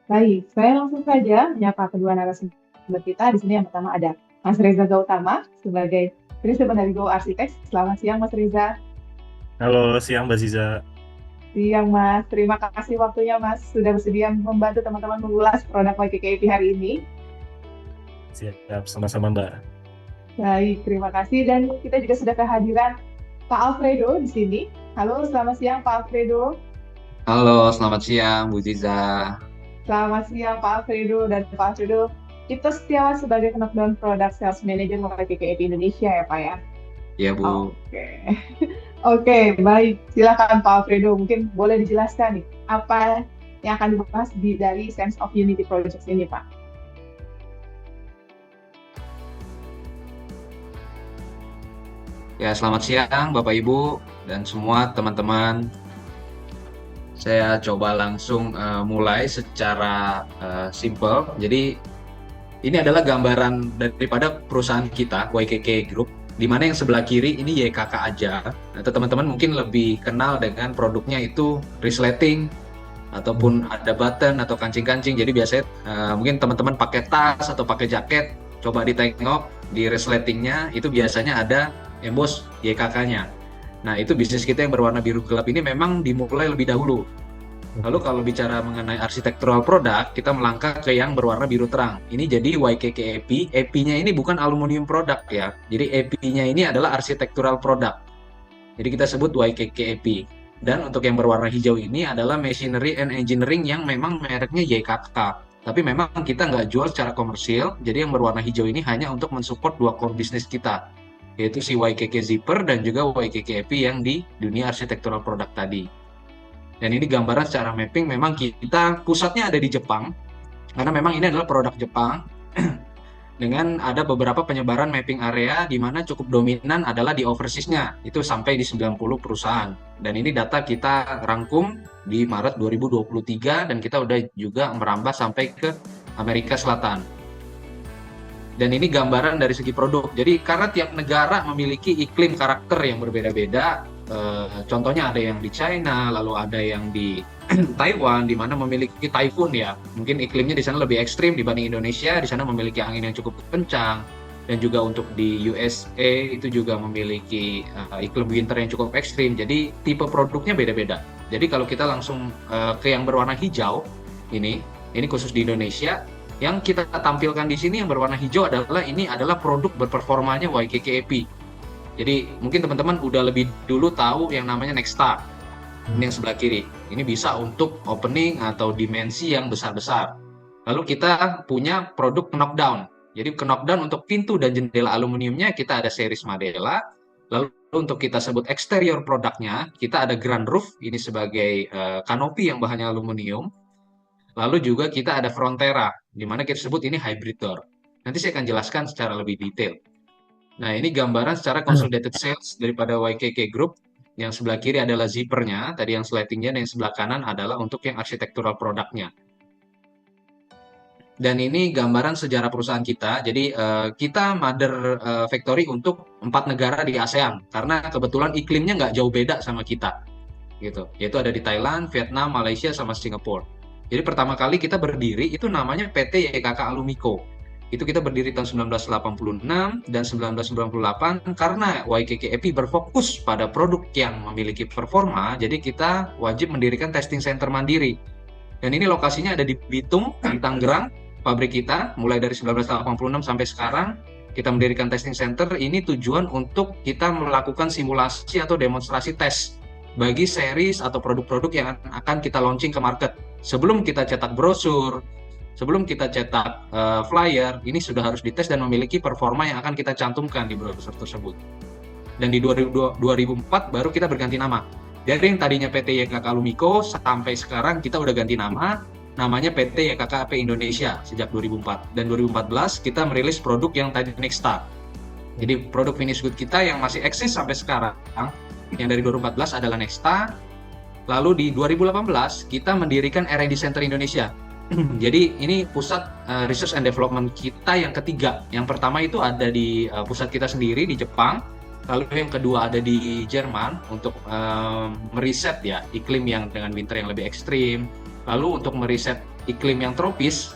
Baik, saya langsung saja menyapa kedua narasumber kita. Di sini yang pertama ada Mas Reza Gautama sebagai Principal dari Go Architects. Selamat siang Mas Reza. Halo, siang Mbak Ziza. Siang Mas, terima kasih waktunya Mas sudah bersedia membantu teman-teman mengulas produk YKKAP hari ini. Siap, sama-sama Mbak. Baik, terima kasih dan kita juga sudah kehadiran Pak Alfredo di sini. Halo, selamat siang Pak Alfredo. Halo, selamat siang Bu Ziza. Selamat siang Pak Alfredo dan Pak Alfredo. Cipta Setiawan sebagai Knockdown Product Sales Manager YKKAP Indonesia ya Pak ya. Ya Bu. Oke. Oke, baik. Silakan Pak Alfredo, mungkin boleh dijelaskan nih, apa yang akan dibahas dari Sense of Unity Project ini, Pak? Ya, selamat siang Bapak Ibu dan semua teman-teman. Saya coba langsung mulai secara simple. Jadi ini adalah gambaran daripada perusahaan kita, YKK Group, di mana yang sebelah kiri ini YKK aja. Atau teman-teman mungkin lebih kenal dengan produknya itu resleting, ataupun ada button atau kancing-kancing. Jadi biasanya mungkin teman-teman pakai tas atau pakai jaket, coba ditengok di resletingnya itu biasanya ada emboss YKK-nya. Nah, itu bisnis kita yang berwarna biru gelap ini memang dimulai lebih dahulu. Lalu kalau bicara mengenai arsitektural produk, kita melangkah ke yang berwarna biru terang. Ini jadi YKK EP. EP-nya ini bukan aluminium produk ya. Jadi EP-nya ini adalah arsitektural produk. Jadi kita sebut YKK EP. Dan untuk yang berwarna hijau ini adalah Machinery and Engineering yang memang mereknya YKK. Tapi memang kita nggak jual secara komersil, jadi yang berwarna hijau ini hanya untuk mensupport dua core bisnis kita, yaitu si YKK Zipper dan juga YKK EP yang di dunia arsitektural produk tadi. Dan ini gambaran secara mapping memang kita pusatnya ada di Jepang, karena memang ini adalah produk Jepang, dengan ada beberapa penyebaran mapping area di mana cukup dominan adalah di overseas-nya, itu sampai di 90 perusahaan. Dan ini data kita rangkum di Maret 2023 dan kita udah juga merambah sampai ke Amerika Selatan. Dan ini gambaran dari segi produk. Jadi karena tiap negara memiliki iklim karakter yang berbeda-beda, contohnya ada yang di China, lalu ada yang di Taiwan, di mana memiliki typhoon ya. Mungkin iklimnya di sana lebih ekstrim dibanding Indonesia, di sana memiliki angin yang cukup kencang. Dan juga untuk di USA itu juga memiliki iklim winter yang cukup ekstrim. Jadi tipe produknya beda-beda. Jadi kalau kita langsung ke yang berwarna hijau, ini khusus di Indonesia, yang kita tampilkan di sini yang berwarna hijau adalah produk berperformanya YKK EP. Jadi mungkin teman-teman udah lebih dulu tahu yang namanya Nexta. Ini yang sebelah kiri. Ini bisa untuk opening atau dimensi yang besar-besar. Lalu kita punya produk knockdown. Jadi knockdown untuk pintu dan jendela aluminiumnya kita ada series Madela. Lalu untuk kita sebut exterior produknya, kita ada Grand Roof. Ini sebagai kanopi yang bahannya aluminium. Lalu juga kita ada Frontera, di mana kita sebut ini hybrid door. Nanti saya akan jelaskan secara lebih detail. Nah, ini gambaran secara consolidated sales daripada YKK Group. Yang sebelah kiri adalah zippernya, tadi yang slatingnya, dan yang sebelah kanan adalah untuk yang architectural produknya. Dan ini gambaran sejarah perusahaan kita. Jadi kita mother factory untuk 4 negara di ASEAN, karena kebetulan iklimnya nggak jauh beda sama kita, gitu. Yaitu ada di Thailand, Vietnam, Malaysia, sama Singapura. Jadi pertama kali kita berdiri itu namanya PT YKK Alumiko. Itu kita berdiri tahun 1986 dan 1998 karena YKK EP berfokus pada produk yang memiliki performa, jadi kita wajib mendirikan testing center mandiri. Dan ini lokasinya ada di Bitung, di Tangerang, pabrik kita, mulai dari 1986 sampai sekarang. Kita mendirikan testing center, ini tujuan untuk kita melakukan simulasi atau demonstrasi tes bagi series atau produk-produk yang akan kita launching ke market. Sebelum kita cetak brosur, sebelum kita cetak flyer, ini sudah harus dites dan memiliki performa yang akan kita cantumkan di brosur tersebut. Dan di 2004 baru kita berganti nama. Dari yang tadinya PT YKK Alumiko sampai sekarang kita udah ganti nama, namanya PT YKK AP Indonesia sejak 2004. Dan 2014 kita merilis produk yang tadi Nexta. Jadi produk finish good kita yang masih eksis sampai sekarang, yang dari 2014 adalah Nexta. Lalu di 2018 kita mendirikan R&D Center Indonesia. Jadi ini pusat research and development kita yang ketiga. Yang pertama itu ada di pusat kita sendiri di Jepang. Lalu yang kedua ada di Jerman untuk meriset ya iklim yang dengan winter yang lebih ekstrim. Lalu untuk meriset iklim yang tropis,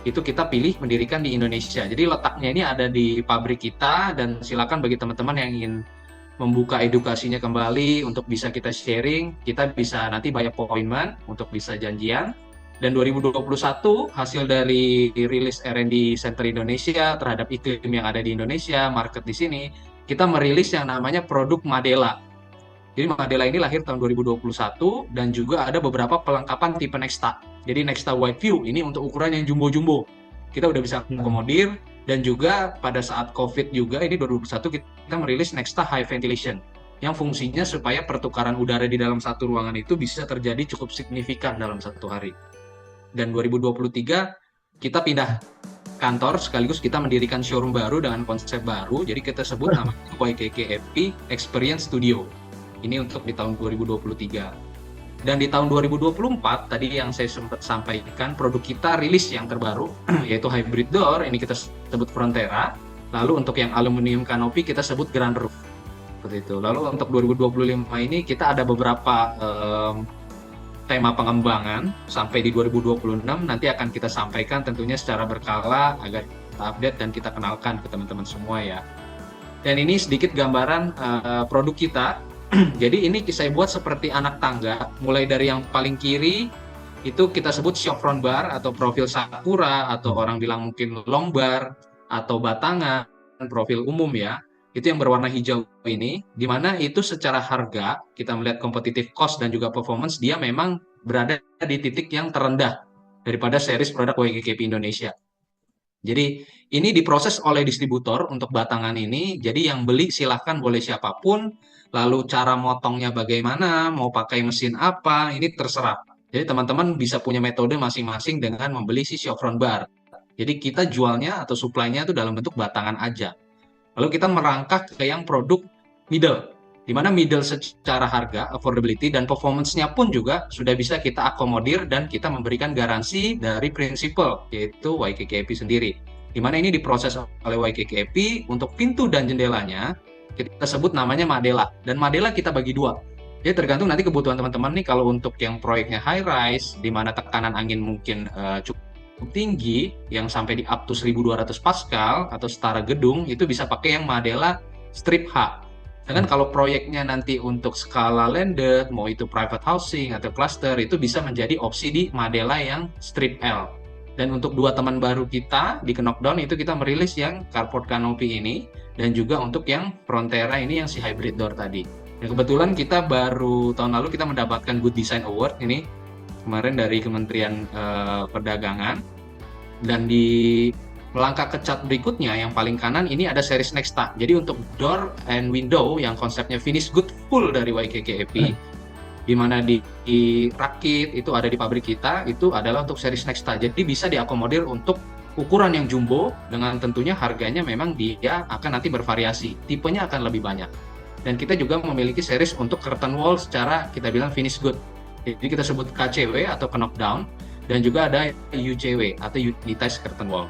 itu kita pilih mendirikan di Indonesia. Jadi letaknya ini ada di pabrik kita, dan silakan bagi teman-teman yang ingin membuka edukasinya kembali untuk bisa kita sharing, kita bisa nanti by appointment untuk bisa janjian. Dan 2021 hasil dari rilis R&D Center Indonesia terhadap iklim yang ada di Indonesia, market di sini, kita merilis yang namanya produk Madela. Jadi Madela ini lahir tahun 2021 dan juga ada beberapa pelengkapan tipe Nexta. Jadi Nexta Wide View ini untuk ukuran yang jumbo-jumbo. Kita udah bisa akomodir, dan juga pada saat COVID juga ini 2021 kita merilis Nexta High Ventilation yang fungsinya supaya pertukaran udara di dalam satu ruangan itu bisa terjadi cukup signifikan dalam satu hari. Dan 2023 kita pindah kantor sekaligus kita mendirikan showroom baru dengan konsep baru. Jadi kita sebut namanya YKKAP Experience Studio. Ini untuk di tahun 2023. Dan di tahun 2024 tadi yang saya sempat sampaikan, produk kita rilis yang terbaru yaitu hybrid door, ini kita sebut Frontera. Lalu untuk yang aluminium canopy kita sebut Grand Roof. Seperti itu. Lalu untuk 2025 ini kita ada beberapa tema pengembangan sampai di 2026 nanti akan kita sampaikan tentunya secara berkala agar kita update dan kita kenalkan ke teman-teman semua ya. Dan ini sedikit gambaran produk kita. Jadi ini saya buat seperti anak tangga, mulai dari yang paling kiri itu kita sebut shop front bar atau profil sakura, atau orang bilang mungkin long bar atau batangan, profil umum ya. Itu yang berwarna hijau ini, di mana itu secara harga kita melihat competitive cost dan juga performance, dia memang berada di titik yang terendah daripada series produk YKKAP Indonesia. Jadi ini diproses oleh distributor untuk batangan ini, jadi yang beli silahkan boleh siapapun, lalu cara motongnya bagaimana, mau pakai mesin apa, ini terserah. Jadi teman-teman bisa punya metode masing-masing dengan membeli si shop front bar. Jadi kita jualnya atau supply-nya itu dalam bentuk batangan aja. Lalu kita merangkak ke yang produk middle, di mana middle secara harga, affordability, dan performance-nya pun juga sudah bisa kita akomodir dan kita memberikan garansi dari prinsipal, yaitu YKKAP sendiri. Di mana ini diproses oleh YKKAP untuk pintu dan jendelanya, kita sebut namanya Madela. Dan Madela kita bagi dua. Jadi tergantung nanti kebutuhan teman-teman nih, kalau untuk yang proyeknya high rise, di mana tekanan angin mungkin cukup tinggi, yang sampai di up to 1200 Pascal atau setara gedung, itu bisa pakai yang Madela Strip H. Sedangkan kalau proyeknya nanti untuk skala landed, mau itu private housing atau cluster, itu bisa menjadi opsi di Madela yang Strip L. Dan untuk dua teman baru kita di Knockdown itu kita merilis yang carport canopy ini, dan juga untuk yang Frontera ini yang si hybrid door tadi. Dan kebetulan kita baru tahun lalu kita mendapatkan Good Design Award ini kemarin dari Kementerian Perdagangan. Dan di melangkah ke cat berikutnya yang paling kanan ini ada series Nexta. Jadi untuk door and window yang konsepnya finish good full dari YKKAP, di mana dirakit itu ada di pabrik kita, itu adalah untuk series Nexta. Jadi bisa diakomodir untuk ukuran yang jumbo, dengan tentunya harganya memang dia akan nanti bervariasi, tipenya akan lebih banyak. Dan kita juga memiliki series untuk curtain wall secara kita bilang finish good. Jadi kita sebut KCW atau knockdown, dan juga ada UCW atau unitized curtain wall.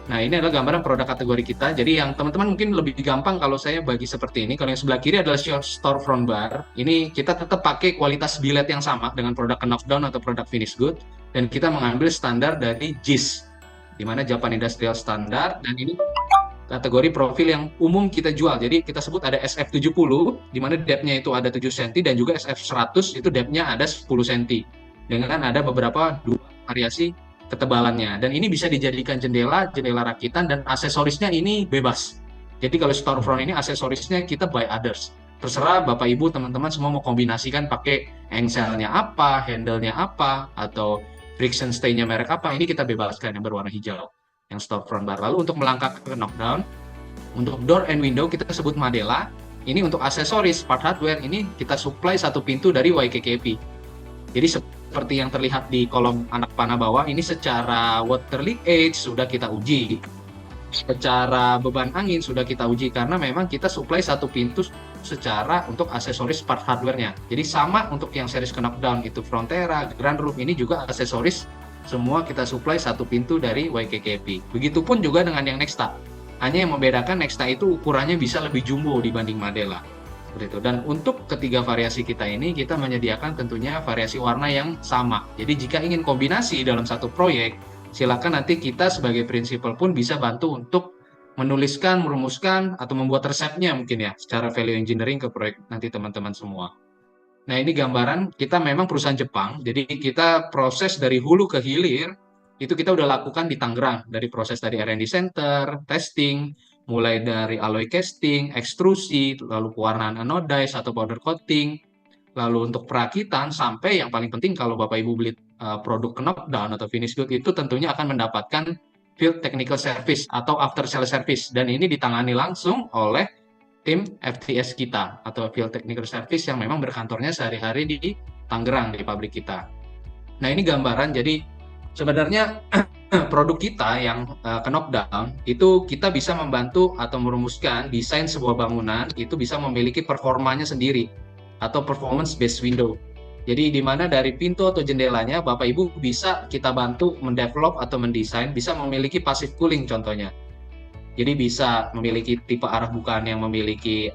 Nah, ini adalah gambaran produk kategori kita. Jadi yang teman-teman mungkin lebih gampang kalau saya bagi seperti ini. Kalau yang sebelah kiri adalah storefront bar. Ini kita tetap pakai kualitas billet yang sama dengan produk knockdown atau produk finish good, dan kita mengambil standar dari JIS, di mana Japan Industrial Standard, dan ini kategori profil yang umum kita jual. Jadi kita sebut ada SF70, di mana depth-nya itu ada 7 cm, dan juga SF100 itu depth-nya ada 10 cm. Dengan ada beberapa dua variasi ketebalannya. Dan ini bisa dijadikan jendela rakitan, dan aksesorisnya ini bebas. Jadi kalau storefront ini aksesorisnya kita by others. Terserah Bapak Ibu, teman-teman semua mau kombinasikan pakai engselnya apa, handle-nya apa, atau friction stay-nya merek apa, ini kita bebaskan yang berwarna hijau, yang storefront bar. Lalu untuk melangkah ke knockdown, untuk door and window kita sebut Madela. Ini untuk aksesoris, part hardware, ini kita supply satu pintu dari YKKAP. Jadi seperti yang terlihat di kolom anak panah bawah, ini secara water leakage sudah kita uji. Secara beban angin sudah kita uji, karena memang kita supply satu pintu secara untuk aksesoris part hardware-nya. Jadi sama untuk yang series knockdown itu Frontera, Grand Roof, ini juga aksesoris semua kita supply satu pintu dari YKKAP. Begitupun juga dengan yang Nexta. Hanya yang membedakan Nexta itu ukurannya bisa lebih jumbo dibanding Madela. Seperti itu. Dan untuk ketiga variasi kita ini, kita menyediakan tentunya variasi warna yang sama. Jadi jika ingin kombinasi dalam satu proyek, silakan nanti kita sebagai prinsipal pun bisa bantu untuk menuliskan, merumuskan, atau membuat resepnya mungkin ya, secara value engineering ke proyek nanti teman-teman semua. Nah, ini gambaran kita memang perusahaan Jepang, jadi kita proses dari hulu ke hilir, itu kita udah lakukan di Tangerang, dari proses dari R&D Center, testing, mulai dari alloy casting, ekstrusi, lalu pewarnaan anodize atau powder coating, lalu untuk perakitan, sampai yang paling penting kalau Bapak Ibu beli produk knockdown atau finish good itu tentunya akan mendapatkan field technical service atau after sales service, dan ini ditangani langsung oleh tim FTS kita atau field technical service yang memang berkantornya sehari-hari di Tangerang di pabrik kita. Nah, ini gambaran, jadi sebenarnya produk kita yang knockdown itu kita bisa membantu atau merumuskan desain sebuah bangunan itu bisa memiliki performanya sendiri atau performance based window. Jadi di mana dari pintu atau jendelanya Bapak Ibu bisa kita bantu mendevelop atau mendesain bisa memiliki passive cooling contohnya. Jadi bisa memiliki tipe arah bukaan yang memiliki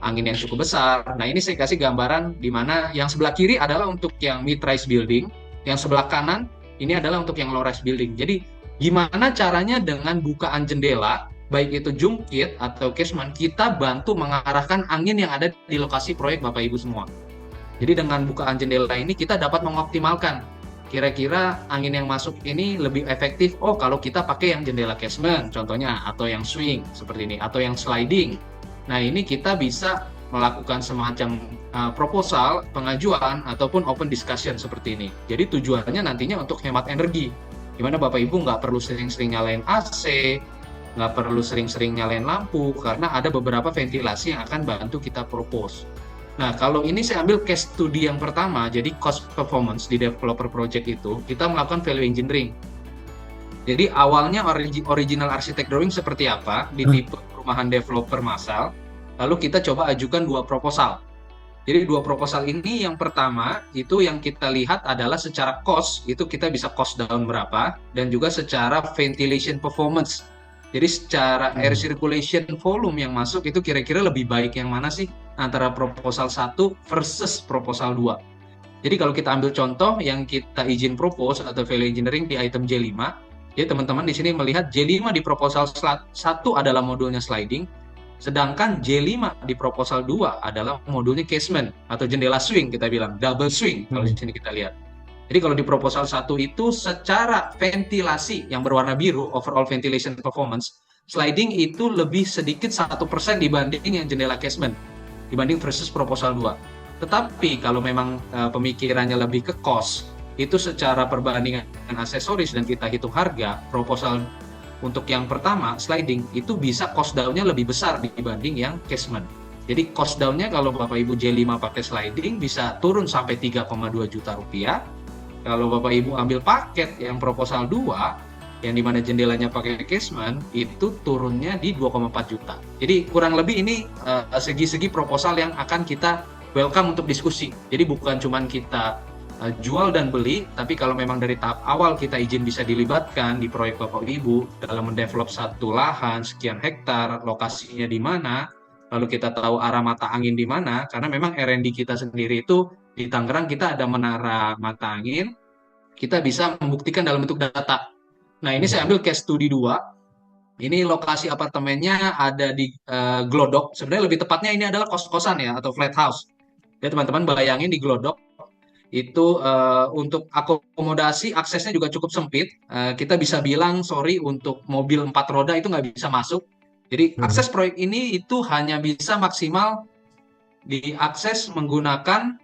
angin yang cukup besar. Nah, ini saya kasih gambaran di mana yang sebelah kiri adalah untuk yang mid-rise building, yang sebelah kanan ini adalah untuk yang low-rise building. Jadi gimana caranya dengan bukaan jendela, baik itu jungkit atau casement, kita bantu mengarahkan angin yang ada di lokasi proyek Bapak Ibu semua. Jadi dengan bukaan jendela ini kita dapat mengoptimalkan kira-kira angin yang masuk ini lebih efektif. Oh, kalau kita pakai yang jendela casement contohnya, atau yang swing seperti ini, atau yang sliding. Nah, ini kita bisa melakukan semacam proposal, pengajuan, ataupun open discussion seperti ini. Jadi tujuannya nantinya untuk hemat energi, di mana Bapak Ibu nggak perlu sering-sering nyalain AC, nggak perlu sering-sering nyalain lampu, karena ada beberapa ventilasi yang akan bantu kita propose. Nah, kalau ini saya ambil case study yang pertama, jadi cost performance di developer project itu, kita melakukan value engineering. Jadi awalnya original architect drawing seperti apa di tipe perumahan developer massal, lalu kita coba ajukan 2 proposal. Jadi 2 proposal ini yang pertama itu yang kita lihat adalah secara cost, itu kita bisa cost down berapa, dan juga secara ventilation performance. Jadi secara air circulation volume yang masuk itu kira-kira lebih baik yang mana sih antara proposal 1 versus proposal 2. Jadi kalau kita ambil contoh yang kita izin propose atau value engineering di item J5, ya teman-teman di sini melihat J5 di proposal 1 adalah modulnya sliding, sedangkan J5 di proposal 2 adalah modulnya casement atau jendela swing, kita bilang double swing kalau di sini kita lihat. Jadi kalau di proposal 1 itu secara ventilasi yang berwarna biru, overall ventilation performance, sliding itu lebih sedikit 1% dibanding yang jendela casement, dibanding versus proposal 2. Tetapi kalau memang pemikirannya lebih ke cost, itu secara perbandingan aksesoris dan kita hitung harga, proposal untuk yang pertama, sliding, itu bisa cost down-nya lebih besar dibanding yang casement. Jadi cost down-nya kalau Bapak Ibu J5 pakai sliding bisa turun sampai 3,2 juta rupiah. Kalau Bapak Ibu ambil paket yang proposal 2, yang dimana jendelanya pakai casement, itu turunnya di 2,4 juta. Jadi kurang lebih ini segi-segi proposal yang akan kita welcome untuk diskusi. Jadi bukan cuma kita jual dan beli, tapi kalau memang dari tahap awal kita izin bisa dilibatkan di proyek Bapak Ibu dalam mendevelop satu lahan sekian hektar, lokasinya di mana, lalu kita tahu arah mata angin di mana, karena memang R&D kita sendiri itu di Tangerang kita ada menara mata angin, kita bisa membuktikan dalam bentuk data. Nah, ini saya ambil case study 2. Ini lokasi apartemennya ada di Glodok. Sebenarnya lebih tepatnya ini adalah kos-kosan ya, atau flat house. Ya teman-teman bayangin di Glodok, itu untuk akomodasi aksesnya juga cukup sempit. Kita bisa bilang, sorry, untuk mobil 4 roda itu nggak bisa masuk. Jadi akses proyek ini itu hanya bisa maksimal diakses menggunakan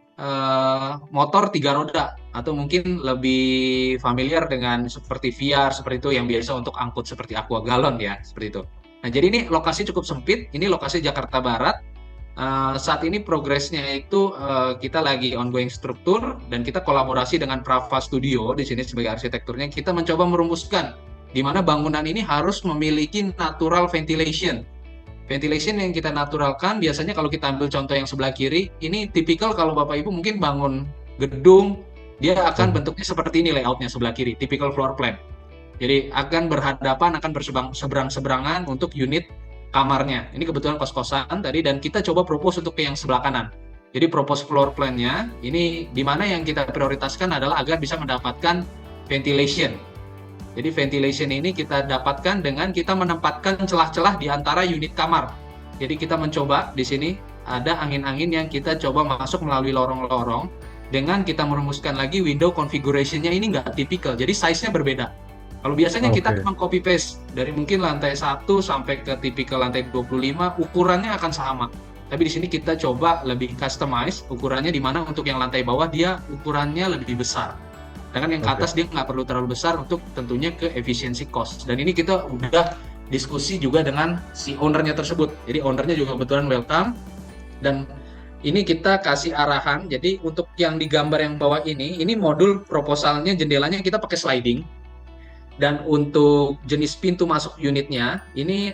motor 3 roda, atau mungkin lebih familiar dengan seperti VR seperti itu yang biasa untuk angkut seperti aqua galon ya, seperti itu. Nah, jadi ini lokasi cukup sempit, ini lokasi Jakarta Barat. Saat ini progresnya itu kita lagi ongoing struktur dan kita kolaborasi dengan Prava Studio di sini sebagai arsitekturnya. Kita mencoba merumuskan di mana bangunan ini harus memiliki natural ventilation. Ventilation yang kita naturalkan biasanya kalau kita ambil contoh yang sebelah kiri, ini tipikal kalau Bapak Ibu mungkin bangun gedung, dia akan bentuknya seperti ini layoutnya sebelah kiri, typical floor plan. Jadi akan berhadapan, akan berseberang-seberangan untuk unit kamarnya. Ini kebetulan kos-kosan tadi, dan kita coba propose untuk ke yang sebelah kanan. Jadi propose floor plan-nya, ini di mana yang kita prioritaskan adalah agar bisa mendapatkan ventilation. Jadi ventilation ini kita dapatkan dengan kita menempatkan celah-celah di antara unit kamar. Jadi kita mencoba di sini ada angin-angin yang kita coba masuk melalui lorong-lorong, dengan kita merumuskan lagi window configuration-nya ini nggak tipikal, jadi size-nya berbeda. Kalau biasanya kita Oke. memang copy paste dari mungkin lantai 1 sampai ke tipikal lantai 25, ukurannya akan sama. Tapi di sini kita coba lebih customize ukurannya, di mana untuk yang lantai bawah dia ukurannya lebih besar. Sedangkan yang ke Oke. atas dia nggak perlu terlalu besar untuk tentunya ke efisiensi cost. Dan ini kita udah diskusi juga dengan si ownernya tersebut. Jadi ownernya juga kebetulan welcome. Dan ini kita kasih arahan. Jadi untuk yang digambar yang bawah ini modul proposalnya, jendelanya kita pakai sliding. Dan untuk jenis pintu masuk unitnya, ini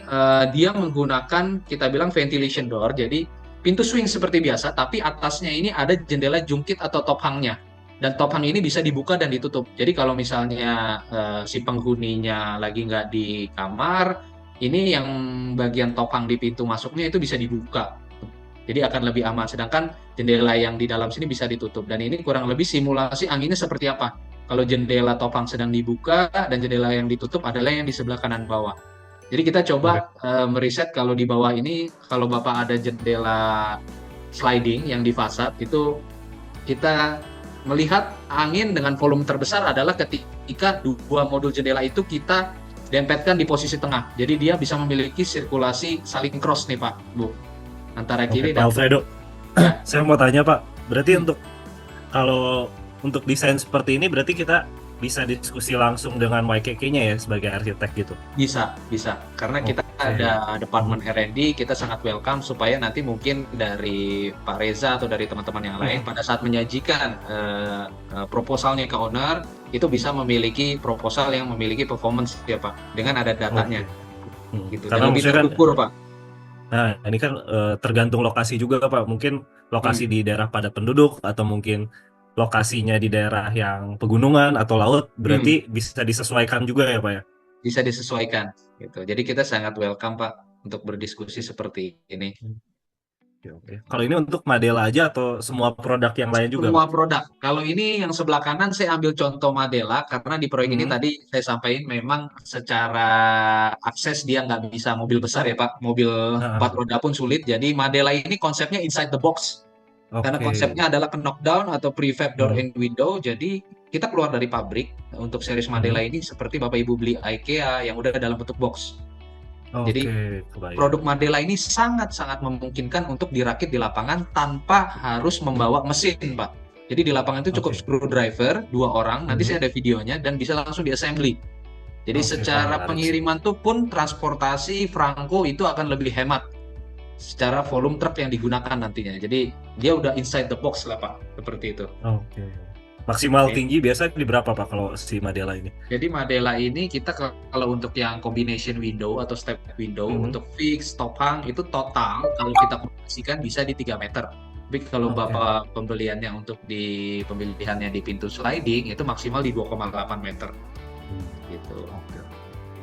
dia menggunakan, kita bilang ventilation door. Jadi pintu swing seperti biasa, tapi atasnya ini ada jendela jungkit atau top hangnya. Dan top hang ini bisa dibuka dan ditutup. Jadi kalau misalnya si penghuninya lagi nggak di kamar, ini yang bagian top hang di pintu masuknya itu bisa dibuka. Jadi akan lebih aman. Sedangkan jendela yang di dalam sini bisa ditutup. Dan ini kurang lebih simulasi anginnya seperti apa. Kalau jendela topang sedang dibuka dan jendela yang ditutup adalah yang di sebelah kanan bawah. Jadi kita coba meriset kalau di bawah ini, kalau Bapak ada jendela sliding yang di fasad, itu kita melihat angin dengan volume terbesar adalah ketika dua modul jendela itu kita dempetkan di posisi tengah. Jadi dia bisa memiliki sirkulasi saling cross nih Pak, Bu, antara Oke, kiri Pak dan Alfredo, ya. saya mau tanya Pak, berarti Hmm. kalau untuk desain seperti ini berarti kita bisa diskusi langsung dengan YKK-nya ya sebagai arsitek gitu. Bisa. Karena kita Oke. ada departemen R&D, kita sangat welcome supaya nanti mungkin dari Pak Reza atau dari teman-teman yang lain pada saat menyajikan proposalnya ke owner, itu bisa memiliki proposal yang memiliki performance ya Pak, dengan ada datanya. Gitu. Karena Dan lebih maksudnya kan, terukur Pak. nah ini kan tergantung lokasi juga Pak. Mungkin lokasi di daerah padat penduduk atau mungkin lokasinya di daerah yang pegunungan atau laut, berarti bisa disesuaikan juga ya Pak ya? Bisa disesuaikan gitu. Jadi kita sangat welcome Pak untuk berdiskusi seperti ini. Oke. Kalau ini untuk Madela aja atau semua produk yang lain juga Semua Pak? produk. Kalau ini yang sebelah kanan saya ambil contoh Madela karena di proyek ini tadi saya sampaikan memang secara akses dia nggak bisa mobil besar ya Pak, mobil 4 roda pun sulit. Jadi Madela ini konsepnya inside the box. Karena Oke. konsepnya adalah knockdown atau prefab door and window. Jadi kita keluar dari pabrik untuk series Madela ini seperti Bapak Ibu beli IKEA yang udah dalam bentuk box. Jadi kebayang. produk Madela ini sangat-sangat memungkinkan untuk dirakit di lapangan tanpa harus membawa mesin, Pak. Jadi di lapangan itu cukup screwdriver 2 orang, nanti saya ada videonya dan bisa langsung di-assembly. Jadi secara pengiriman tuh pun transportasi Franco itu akan lebih hemat secara volume truk yang digunakan nantinya. Jadi dia udah inside the box lah Pak, seperti itu. Oke. Maksimal tinggi biasa di berapa Pak kalau si Madela ini? Jadi Madela ini kita kalau untuk yang combination window atau step window untuk fix, top hang itu total kalau kita kombinasikan bisa di 3 meter. Tapi kalau Bapak pembeliannya untuk di pemilihannya di pintu sliding itu maksimal di 2,8 meter. Gitu.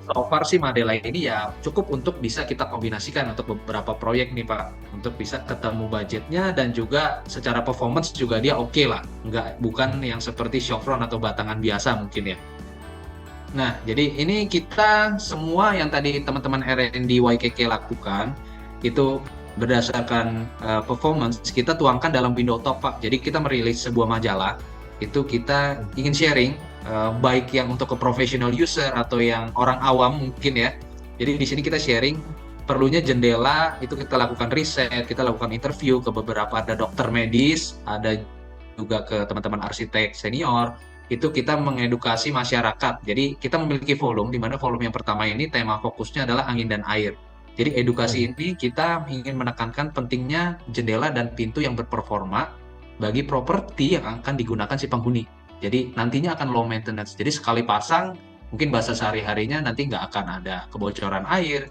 So far sih Madela ini ya cukup untuk bisa kita kombinasikan untuk beberapa proyek nih Pak, untuk bisa ketemu budgetnya dan juga secara performance juga dia oke lah, bukan yang seperti Chevron atau batangan biasa mungkin ya. Nah jadi ini kita semua yang tadi teman-teman R&D YKK lakukan itu berdasarkan performance kita tuangkan dalam window top Pak. Jadi kita merilis sebuah majalah, itu kita ingin sharing baik yang untuk ke professional user atau yang orang awam mungkin ya. Jadi di sini kita sharing perlunya jendela itu kita lakukan riset, kita lakukan interview ke beberapa, ada dokter medis, ada juga ke teman-teman arsitek senior. Itu kita mengedukasi masyarakat. Jadi kita memiliki volume, di mana volume yang pertama ini tema fokusnya adalah angin dan air. Jadi edukasi ini kita ingin menekankan pentingnya jendela dan pintu yang berperforma bagi properti yang akan digunakan si penghuni. Jadi nantinya akan low maintenance. Jadi sekali pasang, mungkin bahasa sehari-harinya nanti nggak akan ada kebocoran air,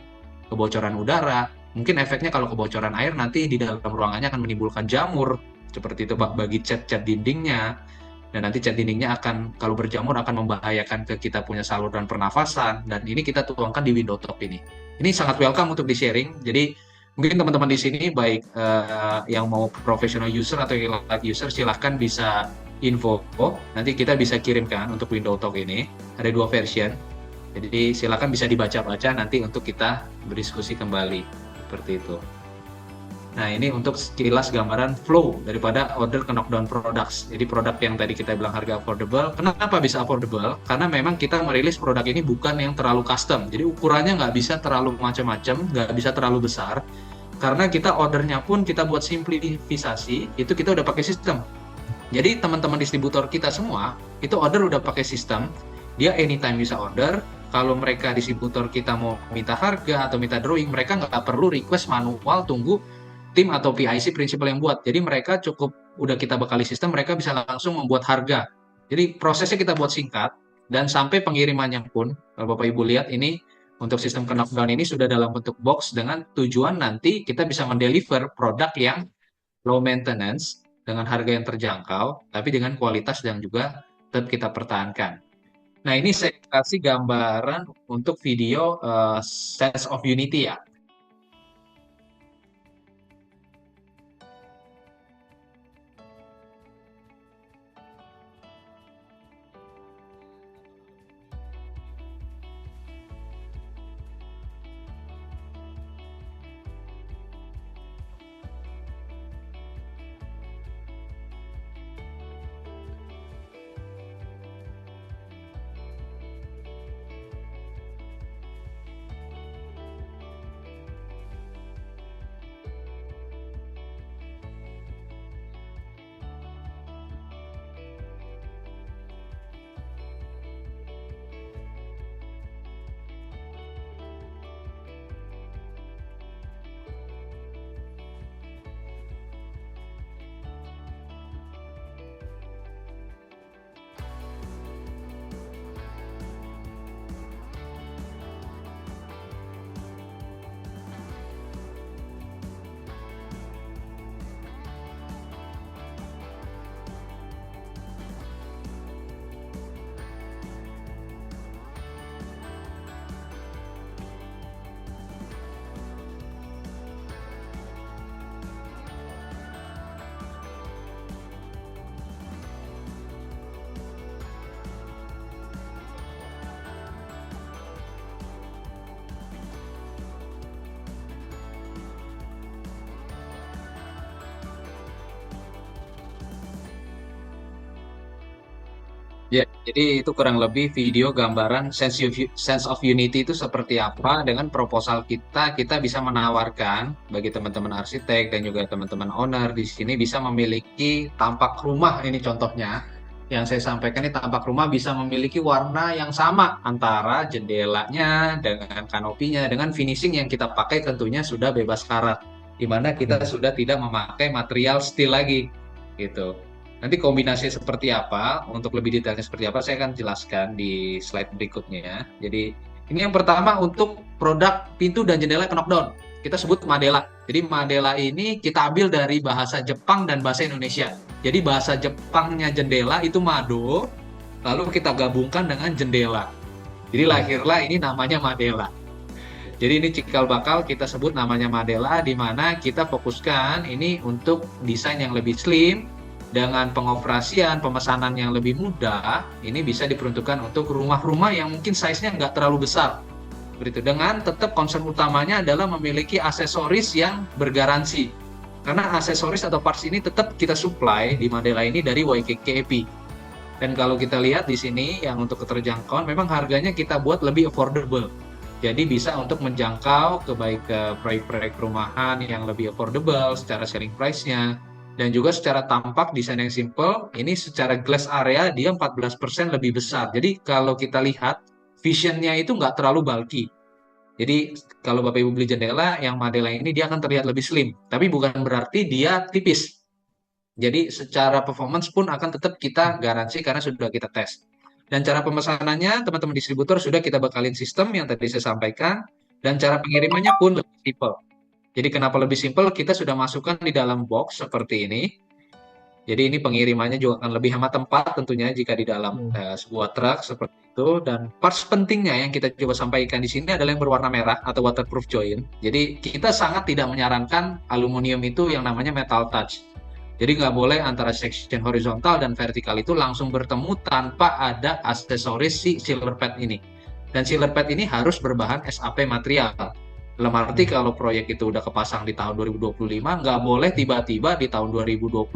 kebocoran udara. Mungkin efeknya kalau kebocoran air nanti di dalam ruangannya akan menimbulkan jamur. Seperti itu Pak, bagi cat-cat dindingnya. Dan nanti cat dindingnya akan, kalau berjamur, akan membahayakan ke kita punya saluran pernafasan. Dan ini kita tuangkan di window top ini. Ini sangat welcome untuk di-sharing. Jadi mungkin teman-teman di sini baik yang mau professional user atau yang light user, silahkan bisa info. Nanti kita bisa kirimkan untuk window top ini. Ada 2 version. Jadi silakan bisa dibaca-baca nanti untuk kita berdiskusi kembali. Seperti itu. Nah, ini untuk sekilas gambaran flow daripada order ke knockdown products. Jadi produk yang tadi kita bilang harga affordable. Kenapa bisa affordable? Karena memang kita merilis produk ini bukan yang terlalu custom. Jadi ukurannya nggak bisa terlalu macam-macam, nggak bisa terlalu besar. Karena kita ordernya pun kita buat simplifikasi, itu kita udah pakai sistem. Jadi teman-teman distributor kita semua, itu order udah pakai sistem. Dia anytime bisa order. Kalau mereka distributor kita mau minta harga atau minta drawing, mereka nggak perlu request manual, tunggu tim atau PIC prinsipal yang buat. Jadi mereka cukup udah kita bekali sistem, mereka bisa langsung membuat harga. Jadi prosesnya kita buat singkat dan sampai pengirimannya pun, kalau Bapak Ibu lihat ini untuk sistem knockdown ini sudah dalam bentuk box dengan tujuan nanti kita bisa mendeliver produk yang low maintenance dengan harga yang terjangkau, tapi dengan kualitas yang juga tetap kita pertahankan. Nah, ini saya kasih gambaran untuk video Sense of Unity ya. Ya, jadi itu kurang lebih video gambaran sense of unity itu seperti apa. Dengan proposal kita, kita bisa menawarkan bagi teman-teman arsitek dan juga teman-teman owner di sini bisa memiliki tampak rumah. Ini contohnya yang saya sampaikan, ini tampak rumah bisa memiliki warna yang sama antara jendelanya dengan kanopinya, dengan finishing yang kita pakai tentunya sudah bebas karat, di mana kita sudah tidak memakai material steel lagi, gitu. Nanti kombinasi seperti apa, untuk lebih detailnya seperti apa, saya akan jelaskan di slide berikutnya. Jadi, ini yang pertama untuk produk pintu dan jendela knockdown. Kita sebut Madela. Jadi, Madela ini kita ambil dari bahasa Jepang dan bahasa Indonesia. Jadi, bahasa Jepangnya jendela itu Mado, lalu kita gabungkan dengan jendela. Jadi, lahirlah ini namanya Madela. Jadi, ini cikal bakal kita sebut namanya Madela, di mana kita fokuskan ini untuk desain yang lebih slim, dengan pengoperasian, pemesanan yang lebih mudah, ini bisa diperuntukkan untuk rumah-rumah yang mungkin size-nya nggak terlalu besar. Begitu. Dengan tetap concern utamanya adalah memiliki aksesoris yang bergaransi. Karena aksesoris atau parts ini tetap kita supply di Madela ini dari YKKAP. Dan kalau kita lihat di sini yang untuk keterjangkauan, memang harganya kita buat lebih affordable. Jadi bisa untuk menjangkau ke proyek-proyek perumahan yang lebih affordable secara selling price-nya. Dan juga secara tampak desain yang simple, ini secara glass area dia 14% lebih besar. Jadi kalau kita lihat, visionnya itu nggak terlalu bulky. Jadi kalau Bapak Ibu beli jendela, yang Madela ini dia akan terlihat lebih slim. Tapi bukan berarti dia tipis. Jadi secara performance pun akan tetap kita garansi karena sudah kita tes. Dan cara pemesanannya, teman-teman distributor sudah kita bekalin sistem yang tadi saya sampaikan. Dan cara pengirimannya pun lebih simple. Jadi kenapa lebih simpel? Kita sudah masukkan di dalam box seperti ini. Jadi ini pengirimannya juga akan lebih hemat tempat tentunya jika di dalam sebuah truk seperti itu. Dan parts pentingnya yang kita coba sampaikan di sini adalah yang berwarna merah atau waterproof joint. Jadi kita sangat tidak menyarankan aluminium itu yang namanya metal touch. Jadi nggak boleh antara section horizontal dan vertikal itu langsung bertemu tanpa ada aksesoris si sealer pad ini. Dan sealer pad ini harus berbahan SAP material. Dalam arti kalau proyek itu udah kepasang di tahun 2025, nggak boleh tiba-tiba di tahun 2027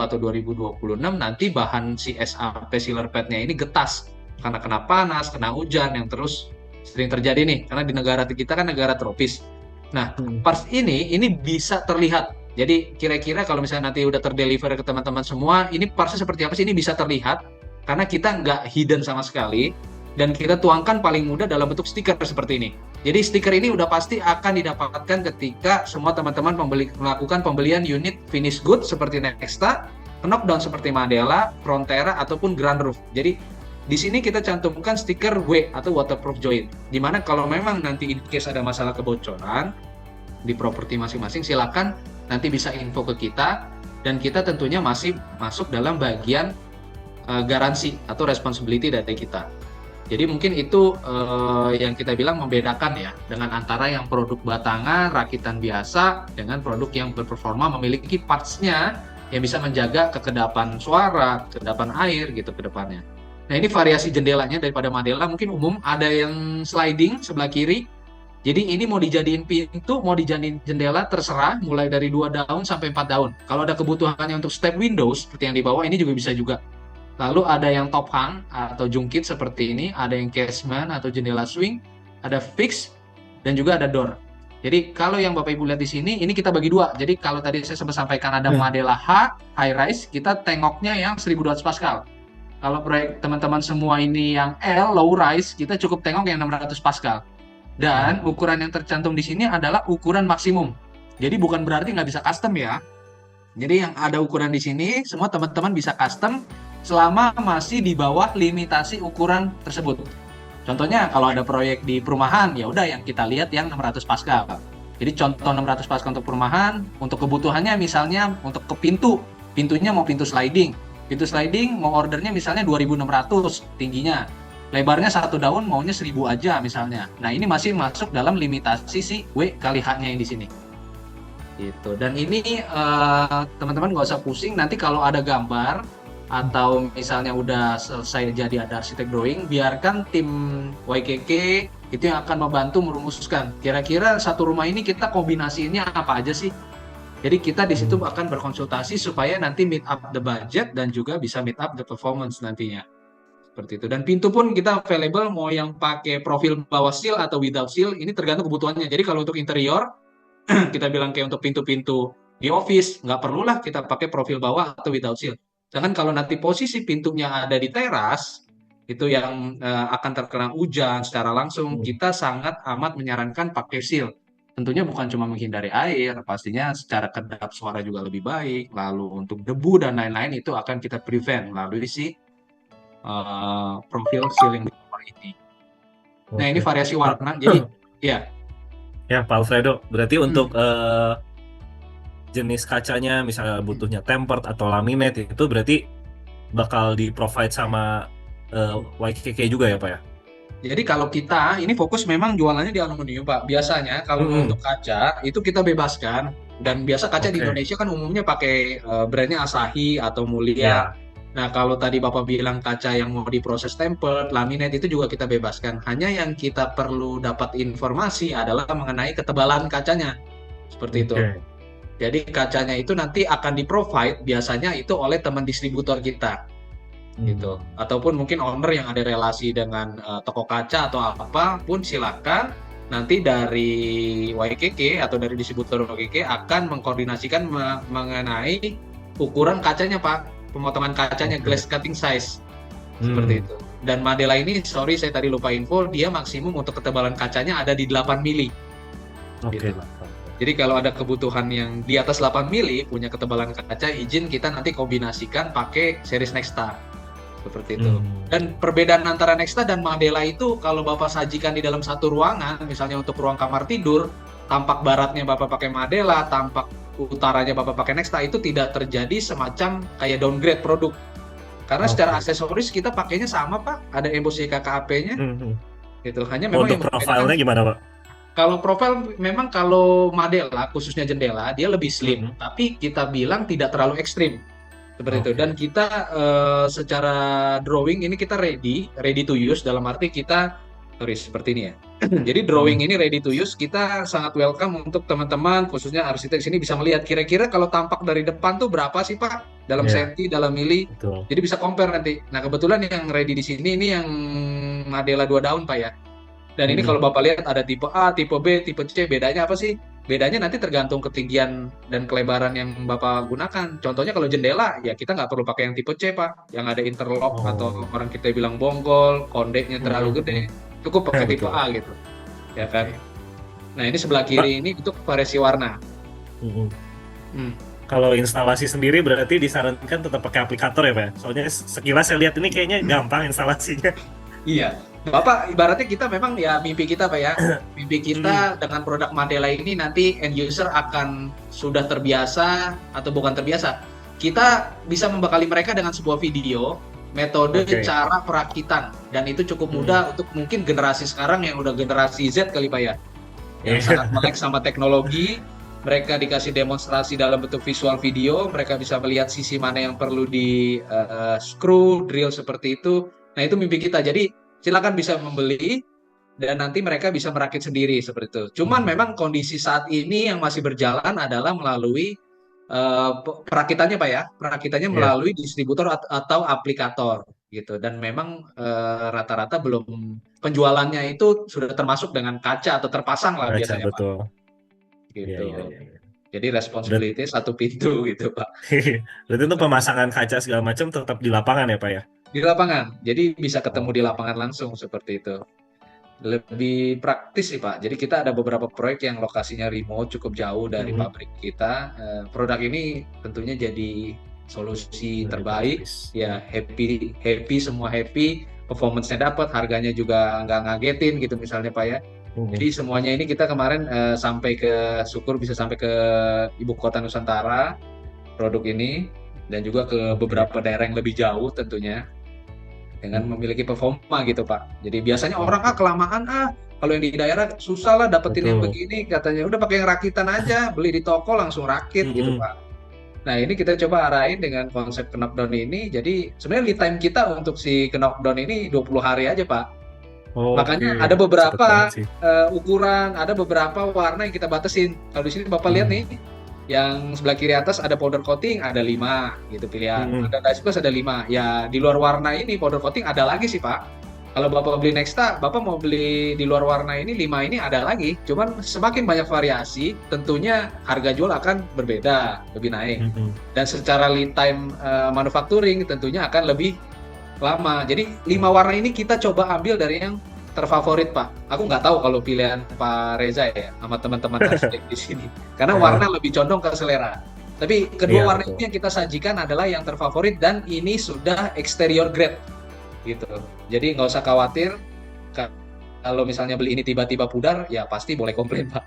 atau 2026 nanti bahan si SAP sealer pad-nya ini getas. Karena kena panas, kena hujan, yang terus sering terjadi nih. Karena di negara kita kan negara tropis. Nah, parts ini bisa terlihat. Jadi kira-kira kalau misalnya nanti udah terdeliver ke teman-teman semua, ini partsnya seperti apa sih? Ini bisa terlihat. Karena kita nggak hidden sama sekali. Dan kita tuangkan paling mudah dalam bentuk stiker seperti ini. Jadi stiker ini udah pasti akan didapatkan ketika semua teman-teman melakukan pembelian unit finish good seperti Nexta, knockdown seperti Mandela, Frontera, ataupun Grand Roof. Jadi di sini kita cantumkan stiker W atau waterproof joint. Dimana kalau memang nanti in case ada masalah kebocoran di properti masing-masing, silakan nanti bisa info ke kita. Dan kita tentunya masih masuk dalam bagian garansi atau responsibility dari kita. Jadi mungkin itu yang kita bilang membedakan ya dengan antara yang produk batangan, rakitan biasa dengan produk yang berperforma memiliki parts-nya yang bisa menjaga kekedapan suara, kekedapan air gitu ke depannya. Nah ini variasi jendelanya daripada Mandela mungkin umum, ada yang sliding sebelah kiri. Jadi ini mau dijadiin pintu, mau dijadiin jendela terserah, mulai dari 2 daun sampai 4 daun. Kalau ada kebutuhannya untuk step windows seperti yang di bawah ini juga bisa juga. Lalu ada yang top hang atau jungkit seperti ini, ada yang casement atau jendela swing, ada fix, dan juga ada door. Jadi kalau yang Bapak Ibu lihat di sini, ini kita bagi dua. Jadi kalau tadi saya sempat sampaikan ada Mandela H, high rise, kita tengoknya yang 1200 Pascal. Kalau proyek teman-teman semua ini yang L, low rise, kita cukup tengok yang 600 Pascal. Dan ukuran yang tercantum di sini adalah ukuran maksimum. Jadi bukan berarti nggak bisa custom ya. Jadi yang ada ukuran di sini, semua teman-teman bisa custom, selama masih di bawah limitasi ukuran tersebut. Contohnya kalau ada proyek di perumahan, ya udah yang kita lihat yang 600 Pascal. Jadi contoh 600 Pascal untuk perumahan, untuk kebutuhannya misalnya untuk ke pintu, pintunya mau pintu sliding. Pintu sliding mau ordernya misalnya 2600 tingginya. Lebarnya 1 daun maunya 1000 aja misalnya. Nah, ini masih masuk dalam limitasi si W kali H-nya yang di sini. Gitu. Dan ini teman-teman nggak usah pusing, nanti kalau ada gambar atau misalnya udah selesai jadi ada arsitek drawing, biarkan tim YKK itu yang akan membantu merumuskan kira-kira satu rumah ini kita kombinasinya apa aja sih. Jadi kita di situ akan berkonsultasi supaya nanti meet up the budget dan juga bisa meet up the performance nantinya. Seperti itu. Dan pintu pun kita available mau yang pakai profil bawah seal atau without seal, ini tergantung kebutuhannya. Jadi kalau untuk interior kita bilang kayak untuk pintu-pintu di office, nggak perlulah kita pakai profil bawah atau without seal. Sedangkan kalau nanti posisi pintunya ada di teras, itu yang akan terkena hujan secara langsung, kita sangat amat menyarankan pakai seal. Tentunya bukan cuma menghindari air, pastinya secara kedap suara juga lebih baik. Lalu untuk debu dan lain-lain itu akan kita prevent melalui si profil sealing di bawah ini. Nah ini variasi warna, jadi ya. Ya Pak Alfredo, berarti untuk jenis kacanya misalnya butuhnya tempered atau laminate itu berarti bakal di-provide sama YKK juga ya Pak ya? Jadi kalau kita ini fokus memang jualannya di aluminium Pak. Biasanya kalau untuk kaca itu kita bebaskan, dan biasa kaca di Indonesia kan umumnya pakai brandnya Asahi atau Mulia. Nah kalau tadi Bapak bilang kaca yang mau diproses tempered, laminate itu juga kita bebaskan. Hanya yang kita perlu dapat informasi adalah mengenai ketebalan kacanya. Seperti itu. Jadi kacanya itu nanti akan di-provide biasanya itu oleh teman distributor kita. Gitu. Ataupun mungkin owner yang ada relasi dengan toko kaca atau apapun, silakan nanti dari YKK atau dari distributor YKK akan mengkoordinasikan mengenai ukuran kacanya Pak, pemotongan kacanya, glass cutting size seperti itu. Dan Mandela ini, sorry saya tadi lupa info, dia maksimum untuk ketebalan kacanya ada di 8 mili. Gitu. Jadi kalau ada kebutuhan yang di atas 8 mili punya ketebalan kaca, izin kita nanti kombinasikan pakai series Nexta. Seperti itu. Dan perbedaan antara Nexta dan Mandela itu kalau Bapak sajikan di dalam satu ruangan, misalnya untuk ruang kamar tidur, tampak baratnya Bapak pakai Mandela, tampak utaranya Bapak pakai Nexta itu tidak terjadi semacam kayak downgrade produk. Karena secara aksesoris kita pakainya sama Pak, ada emboss YKKAP-nya gitu. Hanya memang Untuk profilnya gimana Pak? kalau profil memang kalau Madela khususnya jendela dia lebih slim, tapi kita bilang tidak terlalu ekstrim seperti itu. Dan kita secara drawing ini kita ready to use, dalam arti kita seperti ini ya. Jadi drawing ini ready to use, kita sangat welcome untuk teman-teman khususnya arsitek sini bisa melihat kira-kira kalau tampak dari depan tuh berapa sih Pak dalam senti, dalam mili. Jadi bisa compare nanti. Nah kebetulan yang ready di sini ini yang Madela 2 daun Pak ya. Dan ini kalau Bapak lihat ada tipe A, tipe B, tipe C, bedanya apa sih? Bedanya nanti tergantung ketinggian dan kelebaran yang Bapak gunakan. Contohnya kalau jendela, ya kita nggak perlu pakai yang tipe C, Pak. Yang ada interlock atau orang kita bilang bonggol, kondeknya terlalu gede. Cukup pakai tipe A gitu. Ya kan? Nah ini sebelah kiri ini untuk variasi warna. Kalau instalasi sendiri berarti disarankan tetap pakai aplikator ya Pak? Soalnya sekilas saya lihat ini kayaknya gampang instalasinya. Iya. Bapak, ibaratnya kita memang ya mimpi kita Pak ya, mimpi kita dengan produk Madela ini nanti end user akan sudah terbiasa atau bukan terbiasa. Kita bisa membekali mereka dengan sebuah video, metode cara perakitan, dan itu cukup mudah untuk mungkin generasi sekarang yang udah generasi Z kali Pak ya, yang sangat melek sama teknologi. Mereka dikasih demonstrasi dalam bentuk visual video, mereka bisa melihat sisi mana yang perlu di screw, drill seperti itu. Nah itu mimpi kita. Jadi silakan bisa membeli dan nanti mereka bisa merakit sendiri seperti itu. Cuman memang kondisi saat ini yang masih berjalan adalah melalui perakitannya Pak ya, perakitannya melalui distributor atau aplikator gitu. Dan memang rata-rata belum penjualannya itu sudah termasuk dengan kaca atau terpasang lah biasanya betul. Pak. Gitu. Jadi responsibility satu pintu gitu Pak. Berarti itu pemasangan kaca segala macam tetap di lapangan ya Pak ya? Di lapangan, jadi bisa ketemu di lapangan langsung seperti itu. Lebih praktis sih Pak. Jadi kita ada beberapa proyek yang lokasinya remote, cukup jauh dari pabrik kita. Produk ini tentunya jadi solusi terbaik. Ya happy, semua happy. Performance-nya dapat, harganya juga nggak ngagetin gitu misalnya Pak ya. Jadi semuanya ini kita kemarin sampai ke syukur bisa sampai ke ibu kota Nusantara produk ini, dan juga ke beberapa daerah yang lebih jauh tentunya dengan memiliki performa gitu Pak. Jadi biasanya orang kelamaan kalau yang di daerah susah lah dapetin yang begini, katanya udah pakai yang rakitan aja, beli di toko langsung rakit gitu Pak. Nah ini kita coba arahin dengan konsep knockdown ini. Jadi sebenarnya lead time kita untuk si knockdown ini 20 hari aja Pak. Makanya ada beberapa ukuran, ada beberapa warna yang kita batasin. Kalau di sini Bapak lihat nih, yang sebelah kiri atas ada powder coating, ada 5 gitu pilihan. Ada dice plus ada 5. Ya di luar warna ini powder coating ada lagi sih Pak. Kalau Bapak beli Nexta, Bapak mau beli di luar warna ini 5 ini ada lagi. Cuman semakin banyak variasi, tentunya harga jual akan berbeda, lebih naik. Dan secara lead time manufacturing tentunya akan lebih lama. Jadi 5 warna ini kita coba ambil dari yang terfavorit Pak. Aku nggak tahu kalau pilihan Pak Reza ya sama teman-teman arsitek di sini. Karena warna lebih condong ke selera. Tapi kedua warna ini yang kita sajikan adalah yang terfavorit dan ini sudah exterior grade gitu. Jadi nggak usah khawatir kalau misalnya beli ini tiba-tiba pudar, ya pasti boleh komplain Pak.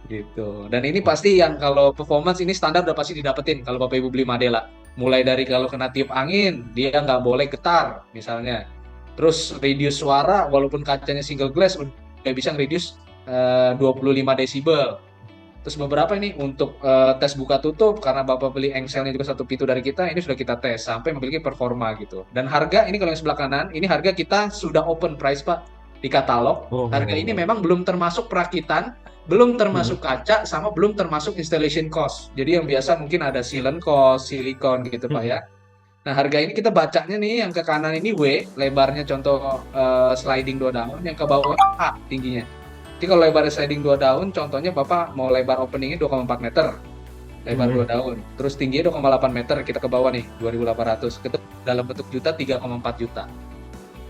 Gitu. Dan ini pasti yang kalau performance ini standar udah pasti didapetin kalau Bapak Ibu beli Madela. Mulai dari kalau kena tiup angin, dia nggak boleh getar misalnya. Terus reduce suara, walaupun kacanya single glass udah bisa reduce 25 desibel. Terus beberapa ini untuk tes buka tutup, karena Bapak beli engselnya juga satu pintu dari kita, ini sudah kita tes sampai memiliki performa gitu. Dan harga ini kalau yang sebelah kanan, ini harga kita sudah open price Pak di katalog. Harga ini memang belum termasuk perakitan, belum termasuk kaca, sama belum termasuk installation cost. Jadi yang biasa mungkin ada sealant cost, silikon gitu Pak ya. Nah harga ini kita bacanya nih, yang ke kanan ini W, lebarnya contoh sliding 2 daun, yang ke bawah A tingginya. Jadi kalau lebar sliding 2 daun, contohnya Bapak mau lebar openingnya 2,4 meter, lebar 2 daun. Terus tingginya 2,8 meter, kita ke bawah nih, 2.800. Itu dalam bentuk juta, 3,4 juta.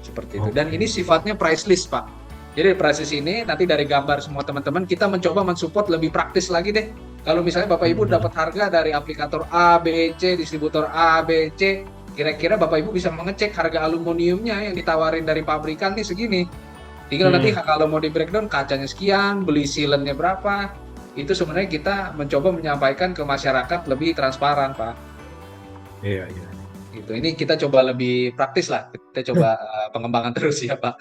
Seperti itu. Dan ini sifatnya price list Pak. Jadi price list ini nanti dari gambar semua teman-teman, kita mencoba mensupport lebih praktis lagi deh. Kalau misalnya Bapak Ibu dapat harga dari aplikator A, B, C, distributor A, B, C, kira-kira Bapak Ibu bisa mengecek harga aluminiumnya yang ditawarin dari pabrikan nih segini. Tinggal nanti kalau mau di breakdown kacanya sekian, beli sealantnya berapa. itu sebenarnya kita mencoba menyampaikan ke masyarakat lebih transparan, Pak. Iya. Gitu. Ini kita coba lebih praktis lah. Kita coba pengembangan terus ya, Pak.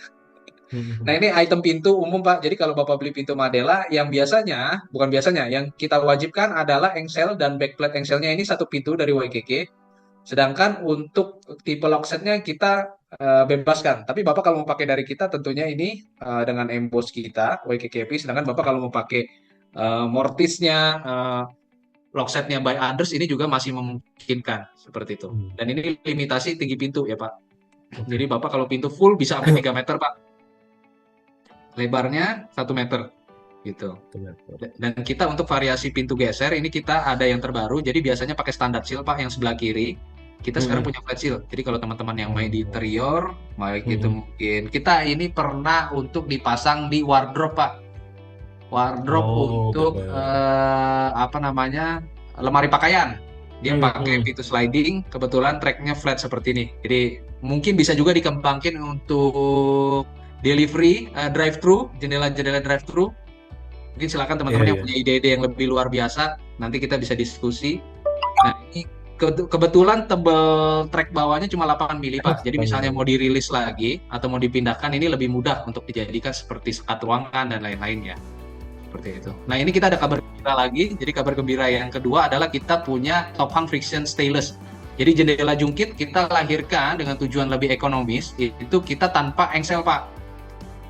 Nah, ini item pintu umum, Pak. Jadi kalau Bapak beli pintu Madela, yang biasanya, bukan biasanya, yang kita wajibkan adalah engsel dan backplate engselnya ini satu pintu dari YKK. Sedangkan untuk tipe locksetnya kita bebaskan. Tapi Bapak kalau mau pakai dari kita tentunya ini dengan emboss kita, YKKP. Sedangkan Bapak kalau mau pakai mortisnya, locksetnya by others ini juga masih memungkinkan seperti itu. Dan ini limitasi tinggi pintu ya Pak. Jadi Bapak kalau pintu full bisa sampai 3 meter Pak. Lebarnya 1 meter gitu. Dan kita untuk variasi pintu geser ini kita ada yang terbaru. Jadi biasanya pakai standar seal Pak yang sebelah kiri. Kita sekarang punya flat seal. Jadi kalau teman-teman yang main di interior, baik itu mungkin kita ini pernah untuk dipasang di wardrobe Pak. Wardrobe untuk apa namanya, lemari pakaian. Dia pakai pintu sliding, kebetulan tracknya flat seperti ini. Jadi mungkin bisa juga dikembangkan untuk delivery, drive-thru, jendela-jendela drive-thru. Mungkin silakan teman-teman yang punya ide-ide yang lebih luar biasa, nanti kita bisa diskusi. Nah ini kebetulan tebal track bawahnya cuma 8 mili Pak. Jadi misalnya mau dirilis lagi atau mau dipindahkan ini lebih mudah untuk dijadikan seperti sekat ruangan dan lain-lainnya. Seperti itu. Nah ini kita ada kabar gembira lagi. Jadi kabar gembira yang kedua adalah kita punya top hung friction stainless. Jadi jendela jungkit kita lahirkan dengan tujuan lebih ekonomis. Itu kita tanpa engsel Pak.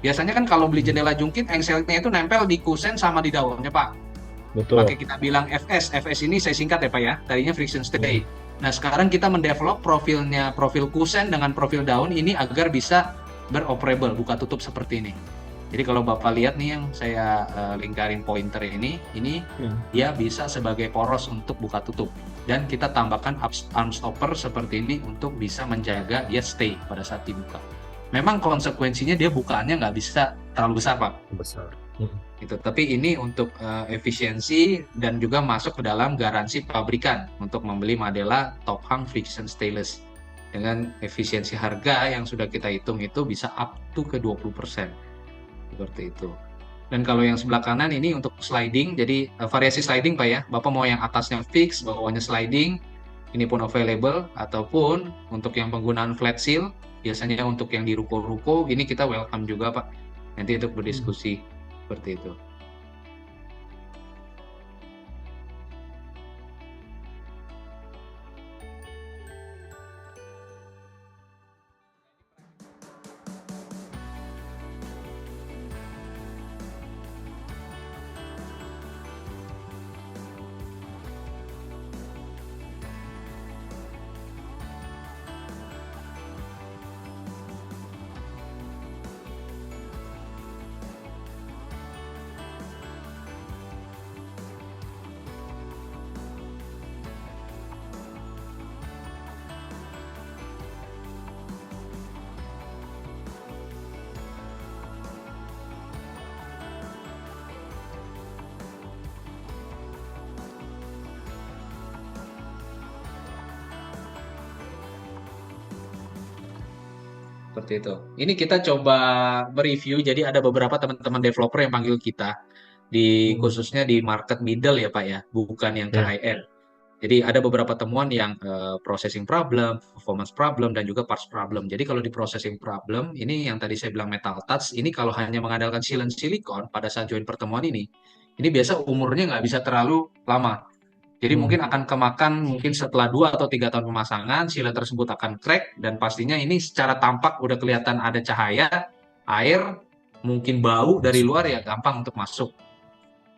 Biasanya kan kalau beli jendela jungkit engselnya itu nempel di kusen sama di daunnya Pak. Betul. Pakai kita bilang FS ini saya singkat ya Pak ya. Tadinya friction stay. Nah sekarang kita mendevelop profil kusen dengan profil daun ini agar bisa beroperable, buka tutup seperti ini. Jadi kalau Bapak lihat nih yang saya lingkarin pointer ini dia bisa sebagai poros untuk buka tutup. Dan kita tambahkan arm stopper seperti ini untuk bisa menjaga dia stay pada saat dibuka. Memang konsekuensinya dia bukaannya nggak bisa terlalu besar Pak. Besar. Gitu. Tapi ini untuk efisiensi dan juga masuk ke dalam garansi pabrikan untuk membeli Madela top hung friction stainless. Dengan efisiensi harga yang sudah kita hitung itu bisa up to ke 20%. Seperti itu. Dan kalau yang sebelah kanan ini untuk sliding, jadi variasi sliding Pak ya. Bapak mau yang atasnya fix, bawahnya sliding, ini pun available, ataupun untuk yang penggunaan flat seal, biasanya untuk yang di ruko-ruko, ini kita welcome juga Pak. Nanti untuk berdiskusi seperti itu. Seperti itu. Ini kita coba mereview, jadi ada beberapa teman-teman developer yang panggil kita, khususnya di market middle ya Pak ya, bukan yang ke high end. Jadi ada beberapa temuan yang processing problem, performance problem, dan juga parts problem. Jadi kalau di processing problem, ini yang tadi saya bilang metal touch, ini kalau hanya mengandalkan sealant silikon pada saat join pertemuan ini biasa umurnya nggak bisa terlalu lama. Jadi mungkin akan kemakan mungkin setelah 2 atau 3 tahun pemasangan, sealant tersebut akan crack, dan pastinya ini secara tampak udah kelihatan ada cahaya, air, mungkin bau dari luar ya gampang untuk masuk.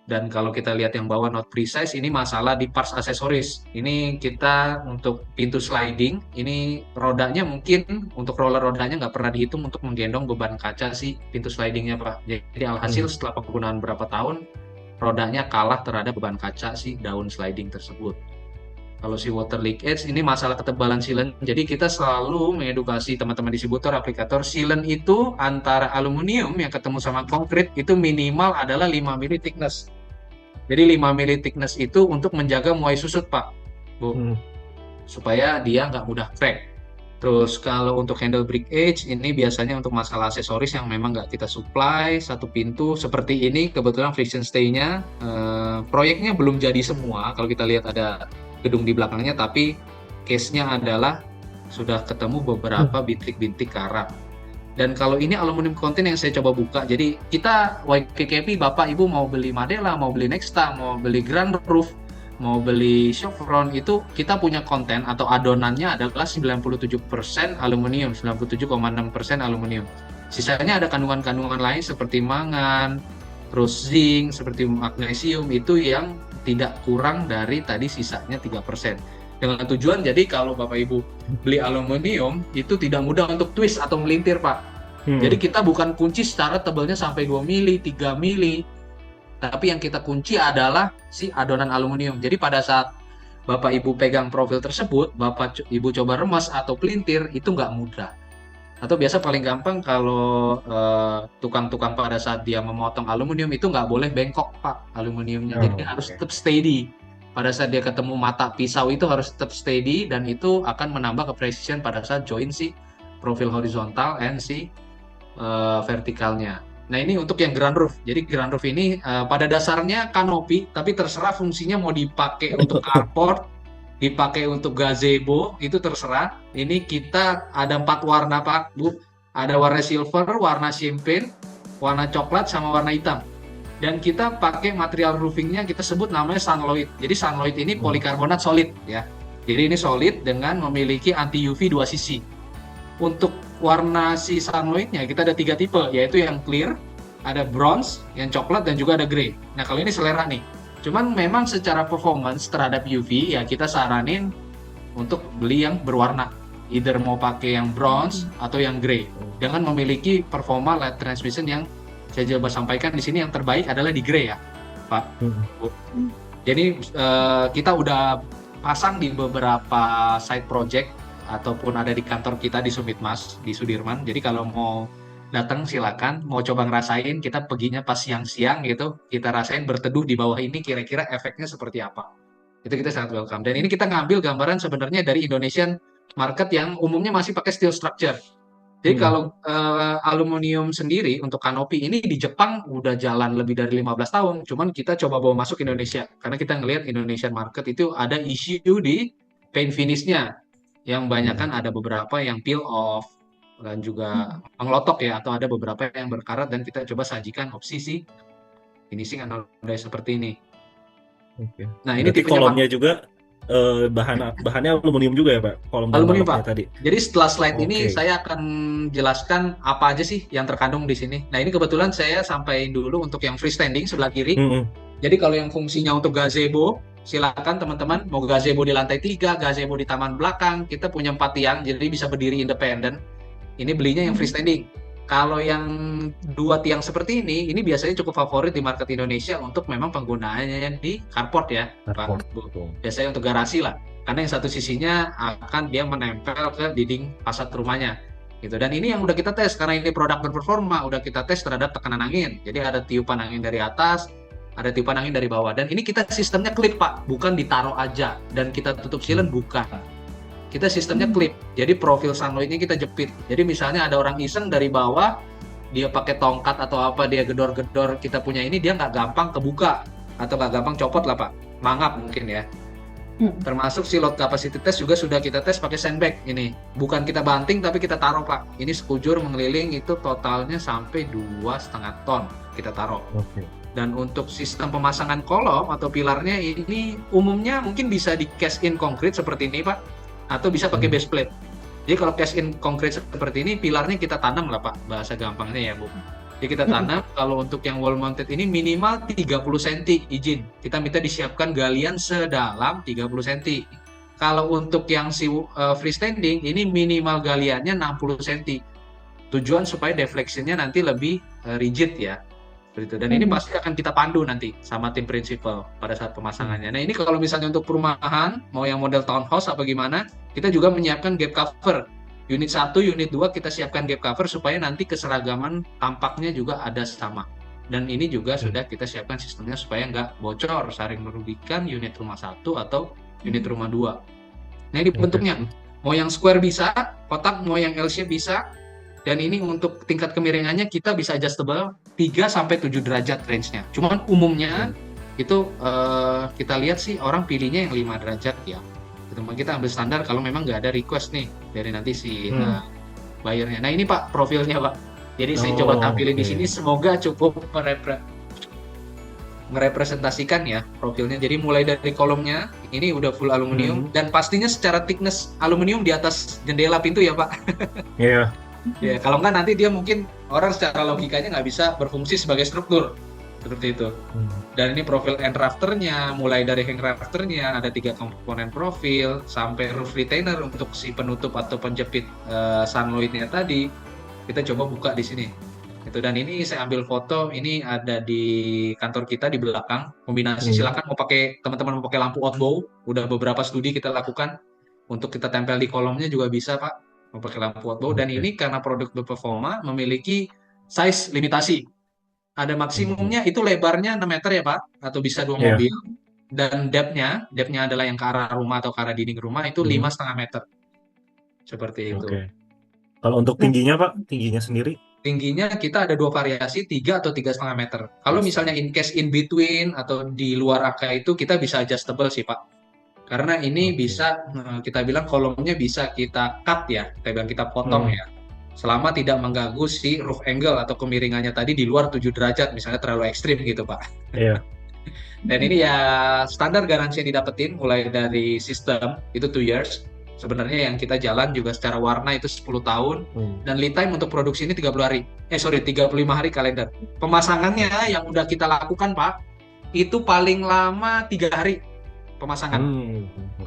Dan kalau kita lihat yang bawah not precise, ini masalah di parts aksesoris. Ini kita untuk pintu sliding, ini rodanya mungkin untuk roller rodanya nggak pernah dihitung untuk menggendong beban kaca sih pintu slidingnya Pak. Jadi alhasil setelah penggunaan berapa tahun, rodanya kalah terhadap beban kaca si daun sliding tersebut. Kalau si water leakage ini masalah ketebalan sealant. Jadi kita selalu mengedukasi teman-teman distributor, aplikator, sealant itu antara aluminium yang ketemu sama konkrit itu minimal adalah 5 mili thickness. Jadi 5 mili thickness itu untuk menjaga muai susut Pak, Bu. Supaya dia nggak mudah crack. Terus kalau untuk handle brick edge ini biasanya untuk masalah aksesoris yang memang nggak kita supply satu pintu seperti ini. Kebetulan friction stay-nya proyeknya belum jadi semua. Kalau kita lihat ada gedung di belakangnya, tapi case-nya adalah sudah ketemu beberapa bintik-bintik karat. Dan kalau ini aluminium konten yang saya coba buka, jadi kita YKKP Bapak Ibu mau beli Madela, mau beli Nexta, mau beli Grand Roof, mau beli Chevron, itu kita punya konten atau adonannya adalah 97% aluminium, 97,6% aluminium. Sisanya ada kandungan-kandungan lain seperti mangan, terus zinc, seperti magnesium, itu yang tidak kurang dari tadi sisanya 3%. Dengan tujuan jadi kalau Bapak Ibu beli aluminium itu tidak mudah untuk twist atau melintir, Pak. Jadi kita bukan kunci secara tebalnya sampai 2 mili, 3 mili. Tapi yang kita kunci adalah si adonan aluminium. Jadi pada saat Bapak Ibu pegang profil tersebut, Bapak Ibu coba remas atau pelintir, itu nggak mudah. Atau biasa paling gampang kalau tukang-tukang pada saat dia memotong aluminium itu nggak boleh bengkok, Pak, aluminiumnya. Jadi harus tetap steady. Pada saat dia ketemu mata pisau itu harus tetap steady, dan itu akan menambah kepresisian pada saat join si profil horizontal and si vertikalnya. Nah, ini untuk yang Grand Roof. Jadi Grand Roof ini pada dasarnya kanopi, tapi terserah fungsinya mau dipakai untuk carport, dipakai untuk gazebo, itu terserah. Ini kita ada 4 warna, Pak, Bu. Ada warna silver, warna champagne, warna coklat, sama warna hitam. Dan kita pakai material roofingnya kita sebut namanya Sunloid. Jadi Sunloid ini polikarbonat solid ya. Jadi ini solid dengan memiliki anti UV 2 sisi. Untuk warna si Sunloidnya kita ada 3 tipe, yaitu yang clear, ada bronze, yang coklat, dan juga ada grey. Nah, kalau ini selera nih. Cuman memang secara performance terhadap UV ya kita saranin untuk beli yang berwarna. Either mau pakai yang bronze atau yang grey. Dengan memiliki performa light transmission yang saya coba sampaikan di sini, yang terbaik adalah di grey ya, Pak. Jadi kita udah pasang di beberapa side project ataupun ada di kantor kita di Sumitmas di Sudirman. Jadi kalau mau datang silakan, mau coba ngerasain, kita perginya pas siang-siang gitu, kita rasain berteduh di bawah ini kira-kira efeknya seperti apa. Itu kita sangat welcome. Dan ini kita ngambil gambaran sebenarnya dari Indonesian market yang umumnya masih pakai steel structure. Jadi kalau aluminium sendiri untuk kanopi ini di Jepang udah jalan lebih dari 15 tahun, cuman kita coba bawa masuk Indonesia karena kita ngelihat Indonesian market itu ada isu di paint finish-nya yang banyak kan ada beberapa yang peel off dan juga menglotok ya, atau ada beberapa yang berkarat, dan kita coba sajikan opsi sih finishing anodai seperti ini. Nah, ini tipenya kolomnya juga bahannya aluminium juga ya, Pak? Kolom aluminium, Pak. tadi. Jadi setelah slide ini saya akan jelaskan apa aja sih yang terkandung di sini. Nah, ini kebetulan saya sampaikan dulu untuk yang freestanding sebelah kiri. Jadi kalau yang fungsinya untuk gazebo, silakan teman-teman mau gazebo di lantai 3, gazebo di taman belakang, kita punya 4 tiang, jadi bisa berdiri independen. Ini belinya yang freestanding. Kalau yang 2 tiang seperti ini biasanya cukup favorit di market Indonesia untuk memang penggunaannya di carport ya, Pak. Biasanya untuk garasi lah, karena yang satu sisinya akan dia menempel ke dinding fasad rumahnya, gitu. Dan ini yang udah kita tes, karena ini produk berperforma, udah kita tes terhadap tekanan angin. Jadi ada tiupan angin dari atas, ada tiupan angin dari bawah. Dan ini kita sistemnya klip, Pak, bukan ditaruh aja dan kita tutup silen, bukan. Kita sistemnya klip, jadi profil sunloidnya kita jepit. Jadi misalnya ada orang iseng dari bawah, dia pakai tongkat atau apa, dia gedor-gedor kita punya ini, dia nggak gampang kebuka atau nggak gampang copot lah, Pak. Mangap mungkin ya. Termasuk si load capacity test juga sudah kita tes pakai sandbag ini. Bukan kita banting tapi kita taruh, Pak. Ini sekujur mengeliling itu totalnya sampai 2,5 ton kita taruh. Dan untuk sistem pemasangan kolom atau pilarnya ini umumnya mungkin bisa di cast in concrete seperti ini, Pak, atau bisa pakai base plate. Jadi kalau cast in concrete seperti ini, pilarnya kita tanam lah, Pak, bahasa gampangnya ya, Bu. Jadi kita tanam. Kalau untuk yang wall mounted ini minimal 30 cm izin. Kita minta disiapkan galian sedalam 30 cm. Kalau untuk yang si freestanding ini minimal galiannya 60 cm. Tujuan supaya deflection-nya nanti lebih rigid ya. Dan ini pasti akan kita pandu nanti sama tim prinsipal pada saat pemasangannya. Nah, ini kalau misalnya untuk perumahan, mau yang model townhouse apa gimana, kita juga menyiapkan gap cover. Unit 1, unit 2 kita siapkan gap cover supaya nanti keseragaman tampaknya juga ada sama. Dan ini juga sudah kita siapkan sistemnya supaya nggak bocor, saling merugikan unit rumah 1 atau unit rumah 2. Nah, ini bentuknya. Mau yang square bisa, kotak mau yang L shape bisa. Dan ini untuk tingkat kemiringannya kita bisa adjustable 3 sampai 7 derajat range-nya. Cuman umumnya itu kita lihat sih orang pilihnya yang 5 derajat ya. Teman kita ambil standar kalau memang nggak ada request nih dari nanti si buyernya. Nah ini Pak profilnya Pak. Jadi saya coba tampilin di sini, semoga cukup merepresentasikan ya profilnya. Jadi mulai dari kolomnya ini udah full aluminium dan pastinya secara thickness aluminium di atas jendela pintu ya Pak. Iya. Ya kalau nggak nanti dia mungkin orang secara logikanya nggak bisa berfungsi sebagai struktur seperti itu. Dan ini profil end rafternya, mulai dari hang rafternya ada 3 komponen profil sampai roof retainer untuk si penutup atau penjepit sunloadnya tadi. Kita coba buka di sini. Itu, dan ini saya ambil foto, ini ada di kantor kita di belakang. Kombinasi silakan mau pakai, teman-teman mau pakai lampu outbow, udah beberapa studi kita lakukan. Untuk kita tempel di kolomnya juga bisa Pak, mau pakai lampu outbow. Dan ini karena produk Performa memiliki size limitasi. Ada maksimumnya itu lebarnya 6 meter ya Pak, atau bisa 2 mobil. Dan depth-nya adalah yang ke arah rumah atau ke arah dinding rumah itu 5,5 meter. Seperti itu. Kalau untuk tingginya Pak, tingginya sendiri? Tingginya kita ada 2 variasi, 3 atau 3,5 meter. Kalau misalnya in case in between atau di luar angka itu kita bisa adjustable sih Pak. Karena ini bisa kita bilang kolomnya bisa kita cut ya, kita potong ya. Selama tidak mengganggu si roof angle atau kemiringannya tadi di luar 7 derajat, misalnya terlalu ekstrim gitu Pak. Iya. Dan ini ya standar garansi yang didapetin mulai dari sistem itu 2 years. Sebenarnya yang kita jalan juga secara warna itu 10 tahun dan lead time untuk produksi ini 35 hari kalender. Pemasangannya yang udah kita lakukan Pak, itu paling lama 3 hari pemasangan.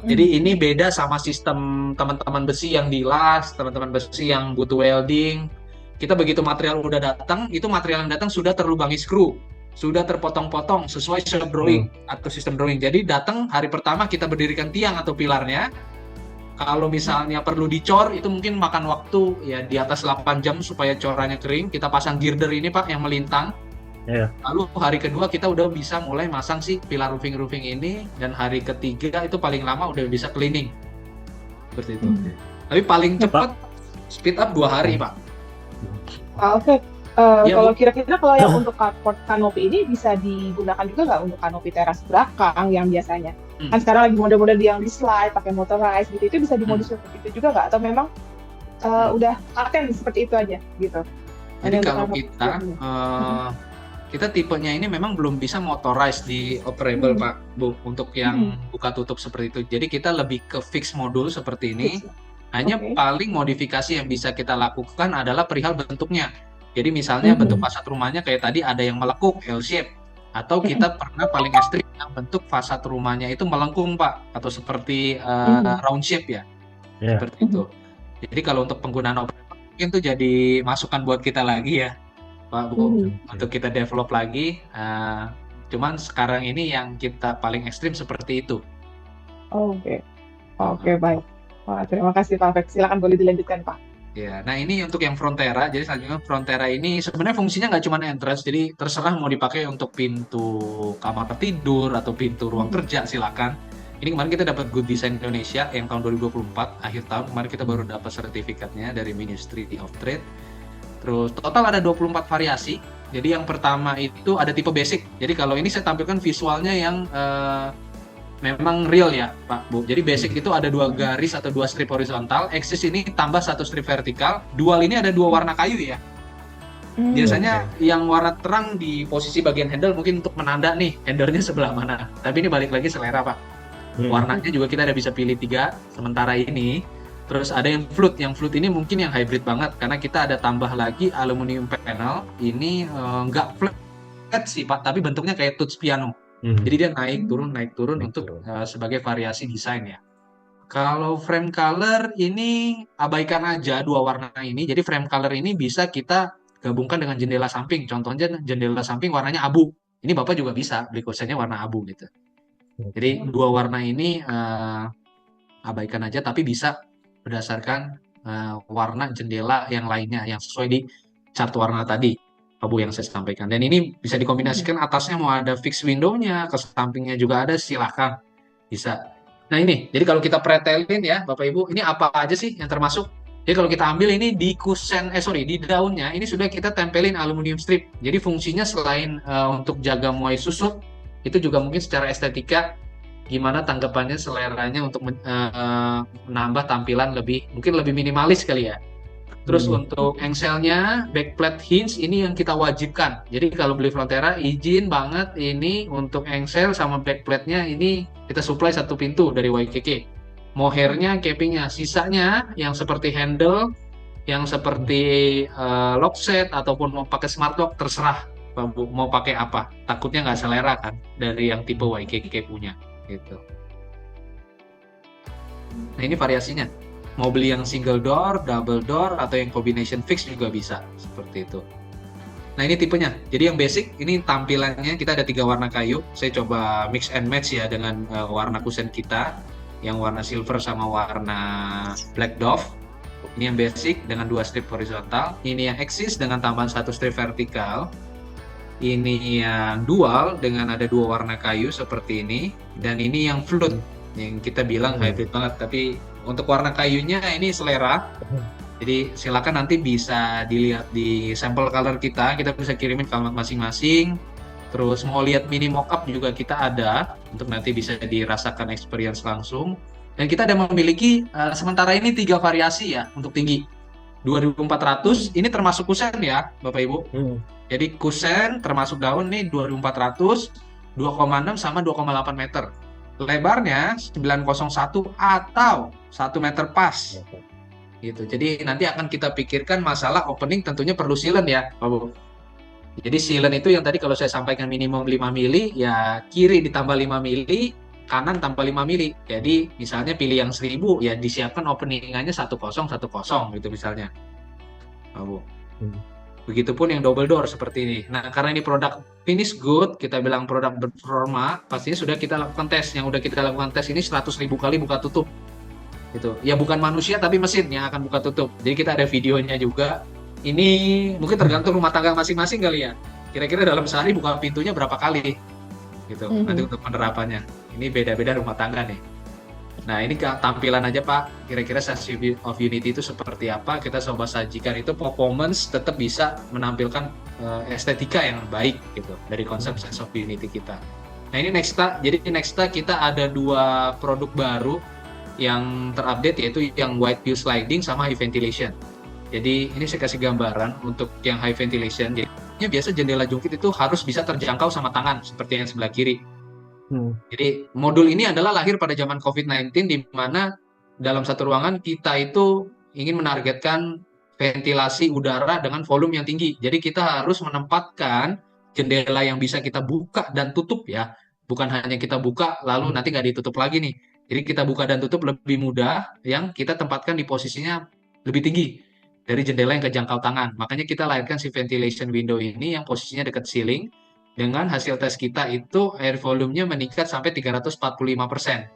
Jadi ini beda sama sistem teman-teman besi yang dilas, teman-teman besi yang butuh welding. Kita begitu material udah datang, itu material yang datang sudah terlubangi skru, sudah terpotong-potong sesuai shape drawing atau sistem drawing. Jadi datang hari pertama kita berdirikan tiang atau pilarnya. Kalau misalnya perlu dicor, itu mungkin makan waktu ya di atas 8 jam supaya corannya kering. Kita pasang girder ini Pak yang melintang. Lalu hari kedua kita udah bisa mulai masang si pilar roofing ini, dan hari ketiga itu paling lama udah bisa cleaning. Seperti itu. Tapi paling cepat speed up 2 hari Pak. Oke. Kalau kira-kira kalau yang untuk carport kanopi ini bisa digunakan juga nggak untuk kanopi teras belakang yang biasanya? Kan sekarang lagi model-model yang di slide pakai motorized gitu, itu bisa dimodif seperti itu juga nggak? Atau memang udah paten seperti itu aja gitu? Jadi kalau kita tipenya ini memang belum bisa motorized di operable Pak Bu, untuk yang buka tutup seperti itu. Jadi kita lebih ke fix modul seperti ini. Hanya paling modifikasi yang bisa kita lakukan adalah perihal bentuknya. Jadi misalnya bentuk fasad rumahnya kayak tadi ada yang melekuk L shape, atau kita pernah paling ekstrim yang bentuk fasad rumahnya itu melengkung Pak, atau seperti round shape ya. Seperti itu. Jadi kalau untuk penggunaan operable mungkin itu jadi masukan buat kita lagi ya Pak Bu, untuk kita develop lagi. Cuman sekarang ini yang kita paling ekstrim seperti itu. Oke, baik. Wah, terima kasih Pak Afek. Silakan boleh dilanjutkan Pak. Ya, nah ini untuk yang Frontera. Jadi selanjutnya Frontera ini sebenarnya fungsinya nggak cuma entrance, jadi terserah mau dipakai untuk pintu kamar tidur atau pintu ruang kerja, silakan. Ini kemarin kita dapat Good Design Indonesia yang tahun 2024, akhir tahun kemarin kita baru dapat sertifikatnya dari Ministry of Trade. Terus total ada 24 variasi. Jadi yang pertama itu ada tipe basic. Jadi kalau ini saya tampilkan visualnya yang memang real ya Pak Bu. Jadi basic itu ada 2 garis atau 2 strip horizontal, axis ini tambah 1 strip vertikal, dual ini ada 2 warna kayu ya. Biasanya yang warna terang di posisi bagian handle mungkin untuk menanda nih handle-nya sebelah mana. Tapi ini balik lagi selera Pak. Warnanya juga kita ada bisa pilih 3 sementara ini. Terus ada yang float ini mungkin yang hybrid banget karena kita ada tambah lagi aluminium panel. Ini nggak flat sih Pak, tapi bentuknya kayak touch piano. Jadi dia naik turun untuk sebagai variasi desain ya. Kalau frame color ini abaikan aja 2 warna ini. Jadi frame color ini bisa kita gabungkan dengan jendela samping. Contohnya jendela samping warnanya abu. Ini Bapak juga bisa beli kursenya warna abu gitu. Jadi 2 warna ini abaikan aja, tapi bisa berdasarkan warna jendela yang lainnya yang sesuai di chart warna tadi Abu yang saya sampaikan. Dan ini bisa dikombinasikan, atasnya mau ada fix window-nya, ke sampingnya juga ada, silahkan bisa. Nah ini, jadi kalau kita pretelin ya Bapak Ibu, ini apa aja sih yang termasuk? Jadi kalau kita ambil ini di di daunnya, ini sudah kita tempelin aluminium strip. Jadi fungsinya selain untuk jaga muai susut, itu juga mungkin secara estetika, gimana tanggapannya seleranya untuk menambah tampilan mungkin lebih minimalis kali ya. Terus untuk engselnya, backplate hinge ini yang kita wajibkan. Jadi kalau beli Frontera, izin banget ini untuk engsel sama backplate-nya ini kita supply satu pintu dari YKK. Mohairnya, cappingnya, sisanya yang seperti handle, yang seperti lock set ataupun mau pakai smart lock terserah Pak Bu, mau pakai apa. Takutnya nggak selera kan dari yang tipe YKK punya gitu. Nah ini variasinya. Mau beli yang single door, double door, atau yang combination fix juga bisa seperti itu. Nah ini tipenya. Jadi yang basic ini tampilannya kita ada 3 warna kayu. Saya coba mix and match ya dengan warna kusen kita, yang warna silver sama warna black dove. Ini yang basic dengan 2 strip horizontal. Ini yang axis dengan tambahan 1 strip vertikal. Ini yang dual dengan ada 2 warna kayu seperti ini. Dan ini yang float yang kita bilang hybrid banget, tapi untuk warna kayunya ini selera. Jadi silakan nanti bisa dilihat di sampel color kita bisa kirimin ke alamat masing-masing. Terus mau lihat mini mockup juga kita ada untuk nanti bisa dirasakan experience langsung. Dan kita ada memiliki sementara ini 3 variasi ya untuk tinggi. 2400 ini termasuk kusen ya Bapak Ibu. Jadi kusen termasuk daun nih 2400, 2,6 sama 2,8 meter. Lebarnya 901 atau 1 meter pas gitu. Jadi nanti akan kita pikirkan masalah opening, tentunya perlu sealant ya Pak Bu. Jadi sealant itu yang tadi kalau saya sampaikan minimum 5 mili, ya kiri ditambah 5 mili, kanan tambah 5 mili. Jadi misalnya pilih yang 1000 ya disiapkan openingannya 1010 gitu misalnya Pak Bu. Begitupun yang double door seperti ini. Nah, karena ini produk finish good, kita bilang produk berperforma, pastinya sudah kita lakukan tes. Yang udah kita lakukan tes ini 100.000 kali buka tutup. Gitu. Ya bukan manusia tapi mesin yang akan buka tutup. Jadi kita ada videonya juga. Ini mungkin tergantung rumah tangga masing-masing kali ya. Kira-kira dalam sehari buka pintunya berapa kali? Gitu. Nanti untuk penerapannya. Ini beda-beda rumah tangga nih. Nah ini tampilan aja Pak, kira-kira Sense of Unity itu seperti apa, kita coba sajikan. Itu performance tetap bisa menampilkan estetika yang baik gitu dari konsep Sense of Unity kita. Nah ini Nexta, jadi Nexta kita ada 2 produk baru yang terupdate, yaitu yang Wide View Sliding sama High Ventilation. Jadi ini saya kasih gambaran untuk yang High Ventilation. Jadi biasa jendela jungkit itu harus bisa terjangkau sama tangan seperti yang sebelah kiri. Jadi modul ini adalah lahir pada zaman COVID-19 di mana dalam satu ruangan kita itu ingin menargetkan ventilasi udara dengan volume yang tinggi. Jadi kita harus menempatkan jendela yang bisa kita buka dan tutup ya. Bukan hanya kita buka lalu nanti nggak ditutup lagi nih. Jadi kita buka dan tutup lebih mudah, yang kita tempatkan di posisinya lebih tinggi dari jendela yang kejangkau tangan. Makanya kita lahirkan si ventilation window ini yang posisinya dekat ceiling. Dengan hasil tes kita itu air volume-nya meningkat sampai 345%.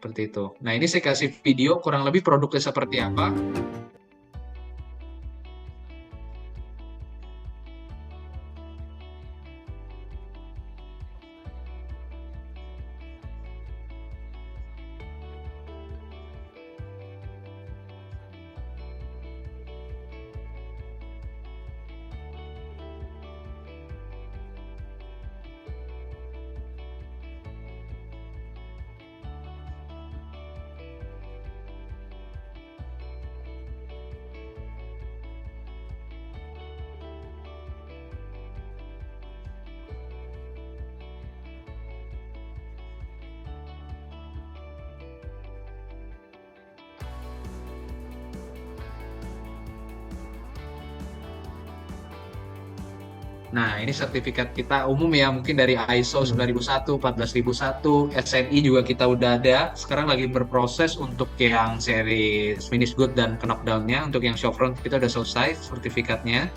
Seperti itu. Nah ini saya kasih video kurang lebih produknya seperti apa. Nah, ini sertifikat kita umum ya, mungkin dari ISO 9001, 14001, SNI juga kita udah ada. Sekarang lagi berproses untuk yang seri Finish Good dan Knockdown-nya. Untuk yang showfront kita udah selesai sertifikatnya.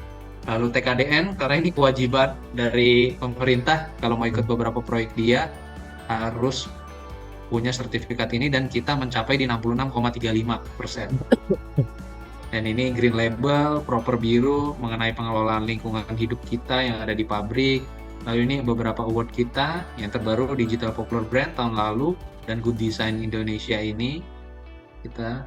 Lalu TKDN, karena ini kewajiban dari pemerintah, kalau mau ikut beberapa proyek dia, harus punya sertifikat ini, dan kita mencapai di 66,35%. Dan ini Green Label, Proper Biru mengenai pengelolaan lingkungan hidup kita yang ada di pabrik. Lalu ini beberapa award kita, yang terbaru Digital Popular Brand tahun lalu dan Good Design Indonesia ini kita.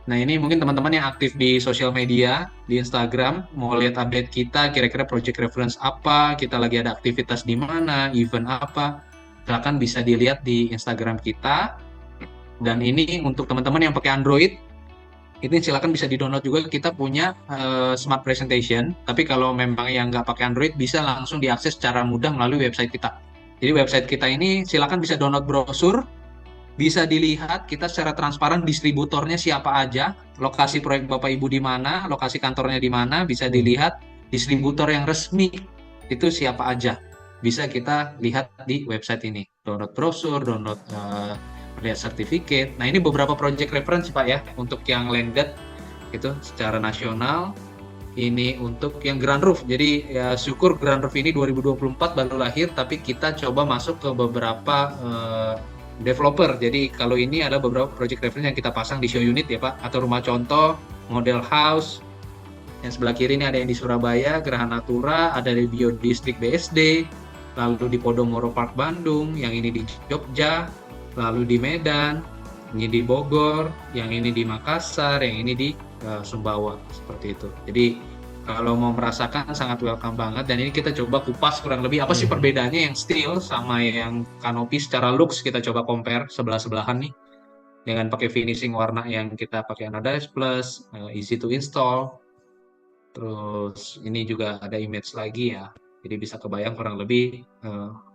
Nah ini mungkin teman-teman yang aktif di sosial media, di Instagram, mau lihat update kita, kira-kira project reference apa, kita lagi ada aktivitas di mana, event apa, silakan bisa dilihat di Instagram kita. Dan ini untuk teman-teman yang pakai Android, ini silakan bisa di-download juga, kita punya Smart Presentation, tapi kalau memang yang nggak pakai Android, bisa langsung diakses secara mudah melalui website kita. Jadi website kita ini silakan bisa download brosur, bisa dilihat kita secara transparan distributornya siapa aja, lokasi proyek Bapak Ibu di mana, lokasi kantornya di mana, bisa dilihat distributor yang resmi itu siapa aja. Bisa kita lihat di website ini. Download brosur, download lihat sertifikat. Nah, ini beberapa project reference Pak ya untuk yang landed itu secara nasional. Ini untuk yang Grand Roof. Jadi ya syukur Grand Roof ini 2024 baru lahir, tapi kita coba masuk ke beberapa developer. Jadi kalau ini ada beberapa project reference yang kita pasang di show unit ya Pak, atau rumah contoh, model house. Yang sebelah kiri ini ada yang di Surabaya, Geraha Natura, ada di Biodistrik BSD, lalu di Podomoro Park Bandung, yang ini di Jogja, lalu di Medan, ini di Bogor, yang ini di Makassar, yang ini di Sumbawa, seperti itu. Jadi kalau mau merasakan sangat welcome banget, dan ini kita coba kupas kurang lebih apa sih perbedaannya yang steel sama yang kanopi secara looks, kita coba compare sebelah-sebelahan nih dengan pakai finishing warna yang kita pakai Anodize Plus, easy to install. Terus ini juga ada image lagi ya, jadi bisa kebayang kurang lebih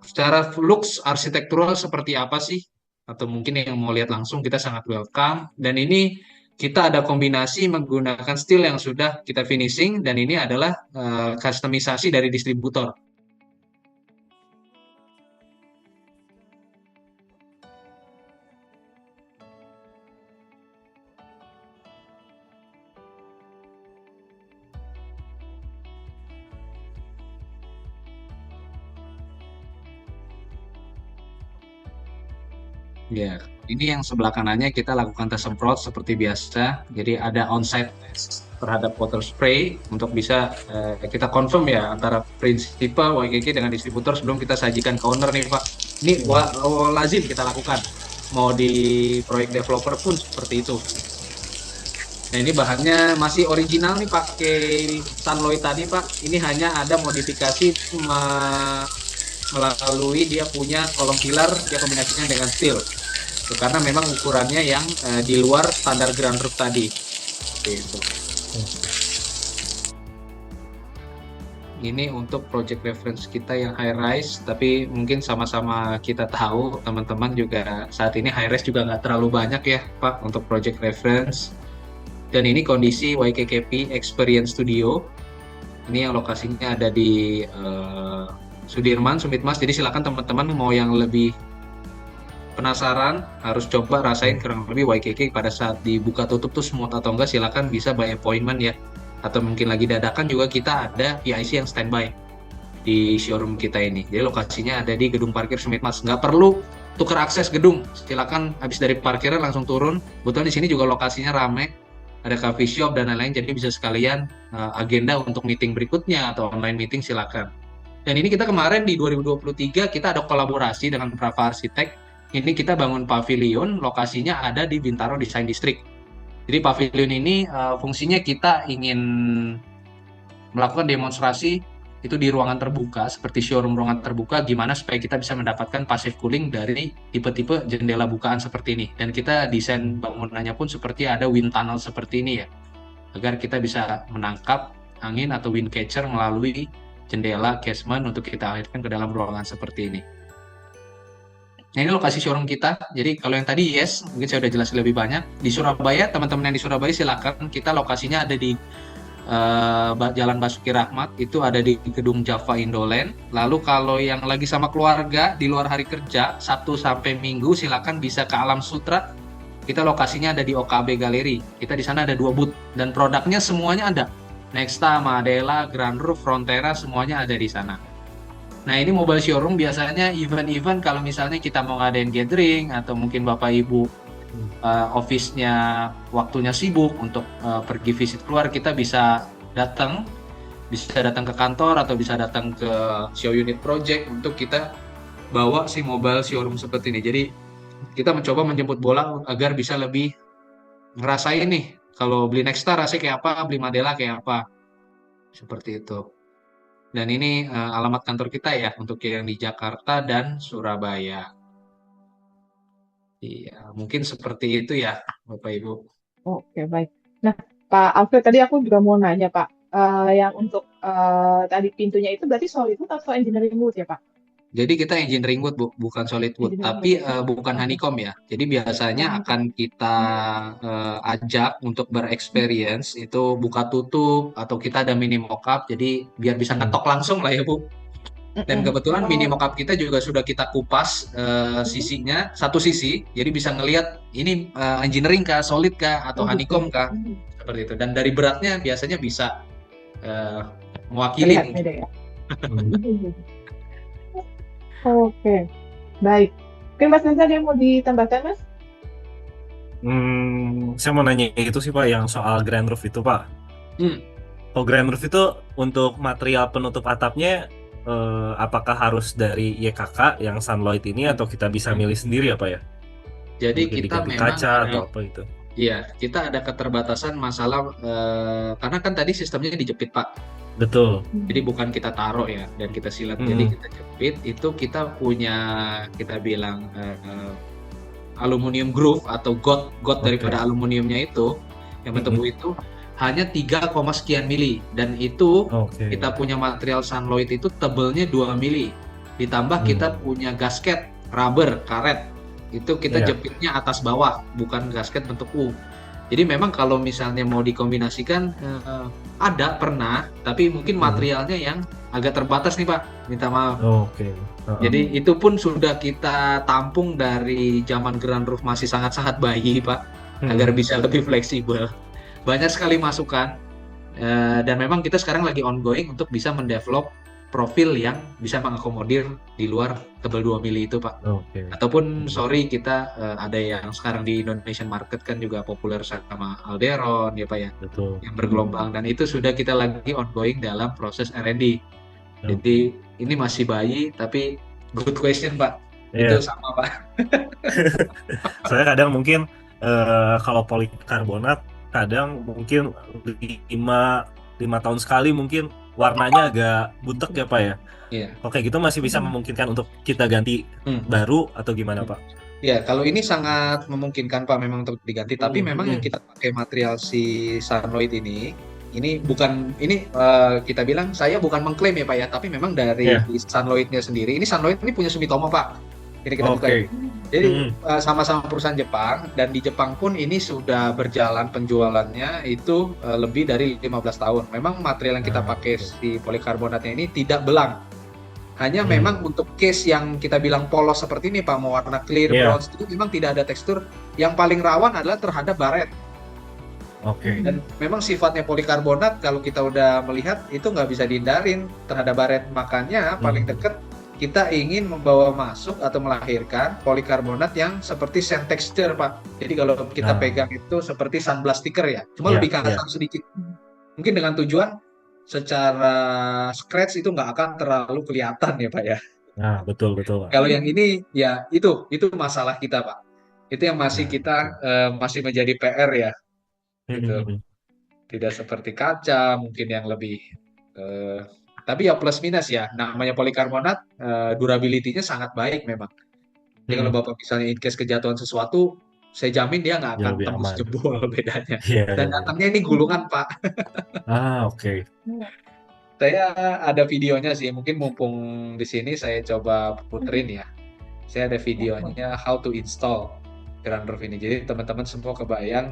secara looks arsitektural seperti apa sih, atau mungkin yang mau lihat langsung kita sangat welcome. Dan ini kita ada kombinasi menggunakan steel yang sudah kita finishing, dan ini adalah customisasi dari distributor. Ya, ini yang sebelah kanannya kita lakukan tes semprot seperti biasa. Jadi ada onsite terhadap water spray untuk bisa kita confirm ya antara prinsipal YKK dengan distributor sebelum kita sajikan ke owner nih Pak. Ini lazim kita lakukan. Mau di proyek developer pun seperti itu. Nah ini bahannya masih original nih pakai Sunloy tadi Pak. Ini hanya ada modifikasi melalui dia punya kolom pilar, dia kombinasinya dengan steel. Karena memang ukurannya yang di luar standar Grand Roof tadi. Gitu. Ini untuk project reference kita yang high rise, tapi mungkin sama-sama kita tahu teman-teman juga saat ini high rise juga nggak terlalu banyak ya Pak untuk project reference. Dan ini kondisi YKKP Experience Studio. Ini yang lokasinya ada di Sudirman, Sumitmas. Jadi silakan teman-teman mau yang lebih penasaran, harus coba rasain kurang lebih YKK pada saat dibuka tutup tuh smooth atau enggak, silakan bisa by appointment ya. Atau mungkin lagi dadakan juga kita ada PIC yang standby di showroom kita ini. Jadi lokasinya ada di gedung parkir Sumitmas. Nggak perlu tukar akses gedung, silakan habis dari parkiran langsung turun. Kebetulan di sini juga lokasinya ramai, ada coffee shop dan lain-lain, jadi bisa sekalian agenda untuk meeting berikutnya atau online meeting silakan. Dan ini kita kemarin di 2023 kita ada kolaborasi dengan Prava Arsitek. Ini kita bangun pavilion, lokasinya ada di Bintaro Design District. Jadi pavilion ini fungsinya kita ingin melakukan demonstrasi itu di ruangan terbuka, seperti showroom ruangan terbuka, gimana supaya kita bisa mendapatkan passive cooling dari tipe-tipe jendela bukaan seperti ini. Dan kita desain bangunannya pun seperti ada wind tunnel seperti ini ya, agar kita bisa menangkap angin atau wind catcher melalui jendela casement untuk kita alirkan ke dalam ruangan seperti ini. Nah ini lokasi showroom kita. Jadi kalau yang tadi yes, mungkin saya udah jelasin lebih banyak. Di Surabaya, teman-teman yang di Surabaya silakan. Kita lokasinya ada di Jalan Basuki Rahmat, itu ada di gedung Java Indoland. Lalu kalau yang lagi sama keluarga di luar hari kerja, Sabtu sampai Minggu silakan bisa ke Alam Sutra. Kita lokasinya ada di OKB Galeri. Kita di sana ada 2 booth dan produknya semuanya ada. Nexta, Madela, Grand Roof, Frontera semuanya ada di sana. Nah ini mobile showroom biasanya event-event kalau misalnya kita mau ngadain gathering atau mungkin Bapak Ibu office-nya waktunya sibuk untuk pergi visit keluar, kita bisa datang bisa datang ke kantor atau bisa datang ke show unit project untuk kita bawa si mobile showroom seperti ini. Jadi kita mencoba menjemput bola agar bisa lebih ngerasain nih kalau beli Nexstar rasanya kayak apa, beli Mandela kayak apa, seperti itu. Dan ini alamat kantor kita ya untuk yang di Jakarta dan Surabaya. Iya, mungkin seperti itu ya, Bapak Ibu. Oke, baik. Nah, Pak Alfred, tadi aku juga mau nanya, Pak. Yang untuk tadi pintunya itu berarti solid wood atau engineering wood ya, Pak? Jadi kita engineering wood, Bu, bukan solid wood, Engineering wood. tapi bukan Oke. honeycomb ya. Jadi biasanya Oh, akan kita ajak untuk berexperience itu buka tutup atau kita ada mini mock-up, jadi biar bisa Hmm. ngetok langsung lah ya, Bu. Dan kebetulan mini Oh, mock-up kita juga sudah kita kupas sisinya, satu sisi, jadi bisa ngelihat ini engineering kah, solid kah, atau oh gitu. honeycomb kah, seperti itu. Dan dari beratnya biasanya bisa eh, mewakili Terlihat mungkin. beda ya. Hmm. Oke, baik. Oke, Mas Nesa, ada yang mau ditambahkan, Mas? Saya mau nanya itu sih Pak, yang soal grand roof itu Pak. Hmm. Oh, grand roof itu untuk material penutup atapnya, apakah harus dari YKK yang Sunlight ini atau kita bisa milih sendiri apa ya? Jadi Mungkin kita diganti memang kaca ada, atau apa itu? iya, kita ada keterbatasan masalah karena kan tadi sistemnya dijepit Pak. Betul. Jadi bukan kita taruh ya dan kita silat, jadi Hmm. kita jepit. Itu kita punya, kita bilang aluminium groove atau got Oke. daripada aluminiumnya itu yang bertemu Mm-mm. itu hanya 3, sekian mili, dan itu Oke. kita punya material Sunloid itu tebelnya 2 mili, ditambah kita Hmm. punya gasket rubber karet, itu kita Iya. jepitnya atas bawah, bukan gasket bentuk U. Jadi memang kalau misalnya mau dikombinasikan ada pernah, tapi mungkin Hmm. materialnya yang agak terbatas nih Pak, minta maaf. Oke. Jadi itu pun sudah kita tampung dari zaman Grand Roof masih sangat-sangat bayi, Pak, agar Hmm. bisa lebih fleksibel. Banyak sekali masukan, dan memang kita sekarang lagi ongoing untuk bisa mendevelop profil yang bisa mengakomodir di luar tebal 2 mili itu, Pak. Oke. Ataupun sorry, kita ada yang sekarang di Indonesian market kan juga populer sama Alderon ya, Pak ya, Betul. yang bergelombang, dan itu sudah kita lagi ongoing dalam proses R&D. Oke. Jadi ini masih bayi, tapi good question Pak. Itu Iya. sama Pak. Saya kadang mungkin kalau polikarbonat kadang mungkin lima lima tahun sekali mungkin warnanya agak butek ya Pak ya. Iya. Oke, gitu masih bisa memungkinkan untuk kita ganti Hmm. baru atau gimana Pak? Ya, kalau ini sangat memungkinkan Pak memang untuk diganti. Tapi memang yang kita pakai material si Sunloid ini bukan, ini kita bilang, saya bukan mengklaim ya Pak ya, tapi memang dari Iya. Sunloid-nya sendiri. Ini Sunloid ini punya Sumitomo Pak. Ini kita buka ya. Oke. Jadi Mm-mm. sama-sama perusahaan Jepang, dan di Jepang pun ini sudah berjalan penjualannya itu lebih dari 15 tahun. Memang material yang kita Nah, pakai oke. si polikarbonatnya ini tidak belang. Hanya Hmm. memang untuk case yang kita bilang polos seperti ini Pak, mau warna clear, Iya. bronze, itu memang tidak ada tekstur. Yang paling rawan adalah terhadap baret. Oke. Dan memang sifatnya polikarbonat kalau kita udah melihat itu nggak bisa dihindarin terhadap baret. Makanya paling dekat kita ingin membawa masuk atau melahirkan polikarbonat yang seperti sand texture Pak. Jadi kalau kita Nah, pegang itu seperti sunblast sticker ya, cuma iya, lebih iya. kasar sedikit. Mungkin dengan tujuan secara scratch itu nggak akan terlalu kelihatan ya Pak ya. Nah, betul betul Pak. Kalau yang ini ya itu masalah kita Pak. Itu yang masih Nah, kita betul. masih menjadi PR ya. Gitu. Mm-mm. Tidak seperti kaca mungkin yang lebih tapi ya plus minus ya. Namanya polikarbonat durability-nya sangat baik memang. Jadi kalau Mm-mm. Bapak misalnya in case kejatuhan sesuatu, saya jamin dia nggak Jauh akan lebih tembus aman. jebol bedanya. Iya, Dan iya, iya. datangnya ini gulungan Pak. Oke. Saya ada videonya sih. Mungkin mumpung di sini saya coba puterin ya. Saya ada videonya how to install Grand Roof ini. Jadi teman-teman semua kebayang.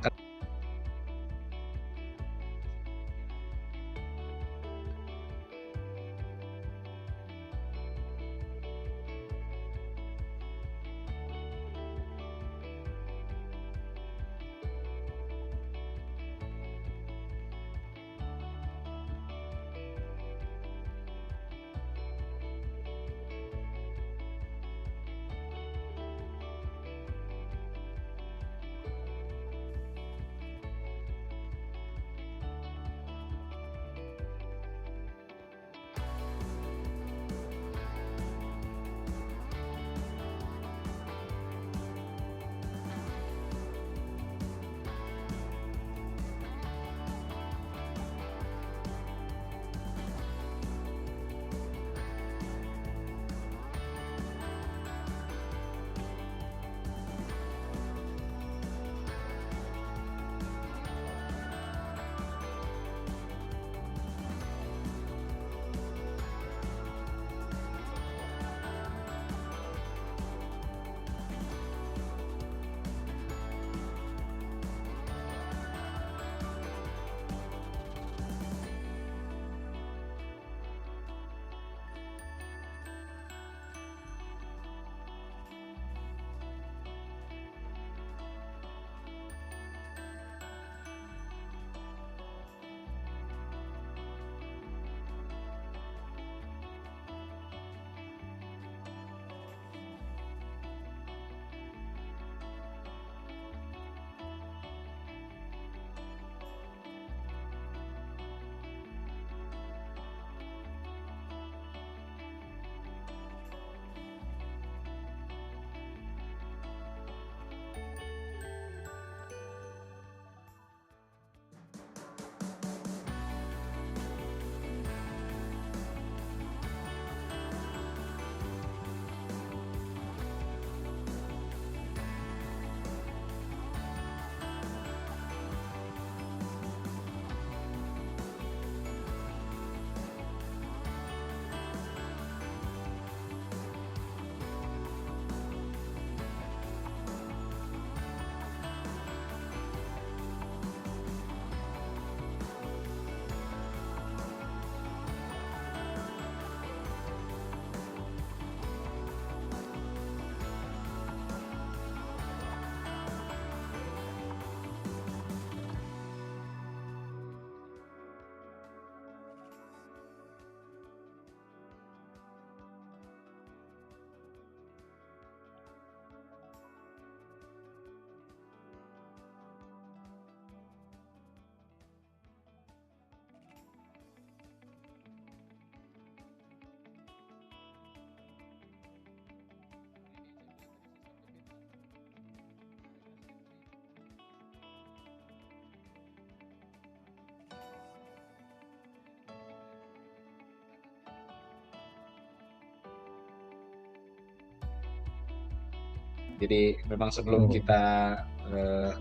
Jadi memang sebelum kita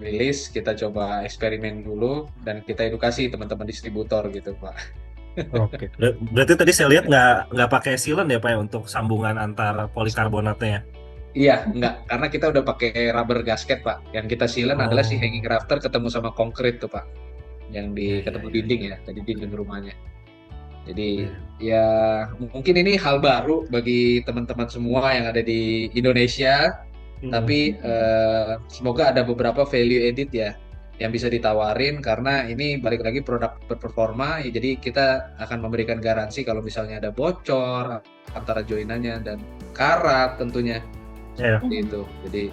rilis, kita coba eksperimen dulu dan kita edukasi teman-teman distributor gitu, Pak. Oke. Berarti tadi saya lihat nggak pakai sealant ya Pak ya untuk sambungan antar polikarbonatnya ya? Iya, enggak, karena kita udah pakai rubber gasket, Pak. Yang kita sealant adalah si hanging rafter ketemu sama konkrit tuh, Pak. Yang ketemu dinding ya, tadi dinding rumahnya. Jadi ya mungkin ini hal baru bagi teman-teman semua yang ada di Indonesia, tapi semoga ada beberapa value added ya yang bisa ditawarin karena ini balik lagi produk berperforma, ya, jadi kita akan memberikan garansi kalau misalnya ada bocor antara joinannya dan karat tentunya. Seperti itu. Jadi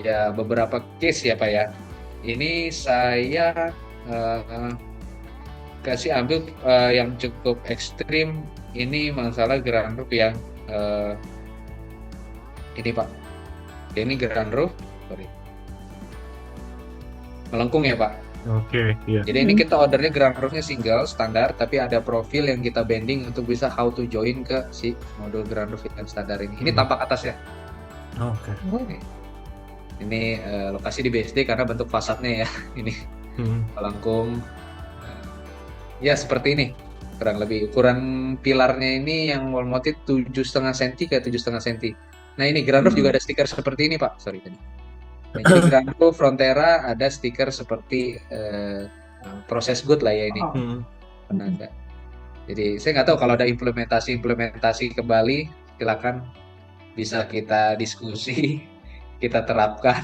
ya beberapa case ya Pak ya. Ini saya kasih ambil yang cukup ekstrim. Ini masalah ground roof yang ini Pak. Ini ground roof, sorry, melengkung ya Pak. Oke, iya. Jadi ini kita ordernya ground roofnya single standar, tapi ada profil yang kita bending untuk bisa how to join ke si modul ground roof yang standar ini. Ini tampak atas ya. Oke. Ini lokasi di BSD karena bentuk fasadnya ya. Ini melengkung. Ya seperti ini kurang lebih. Ukuran pilarnya ini yang wall mounted 7,5 cm ke 7,5 cm. Nah ini ground roof juga ada stiker seperti ini Pak. Sorry tadi. Nah, jadi ground roof Frontera ada stiker seperti proses good lah ya ini. Penanda. Jadi saya nggak tahu kalau ada implementasi kembali, silakan bisa kita diskusi, kita terapkan.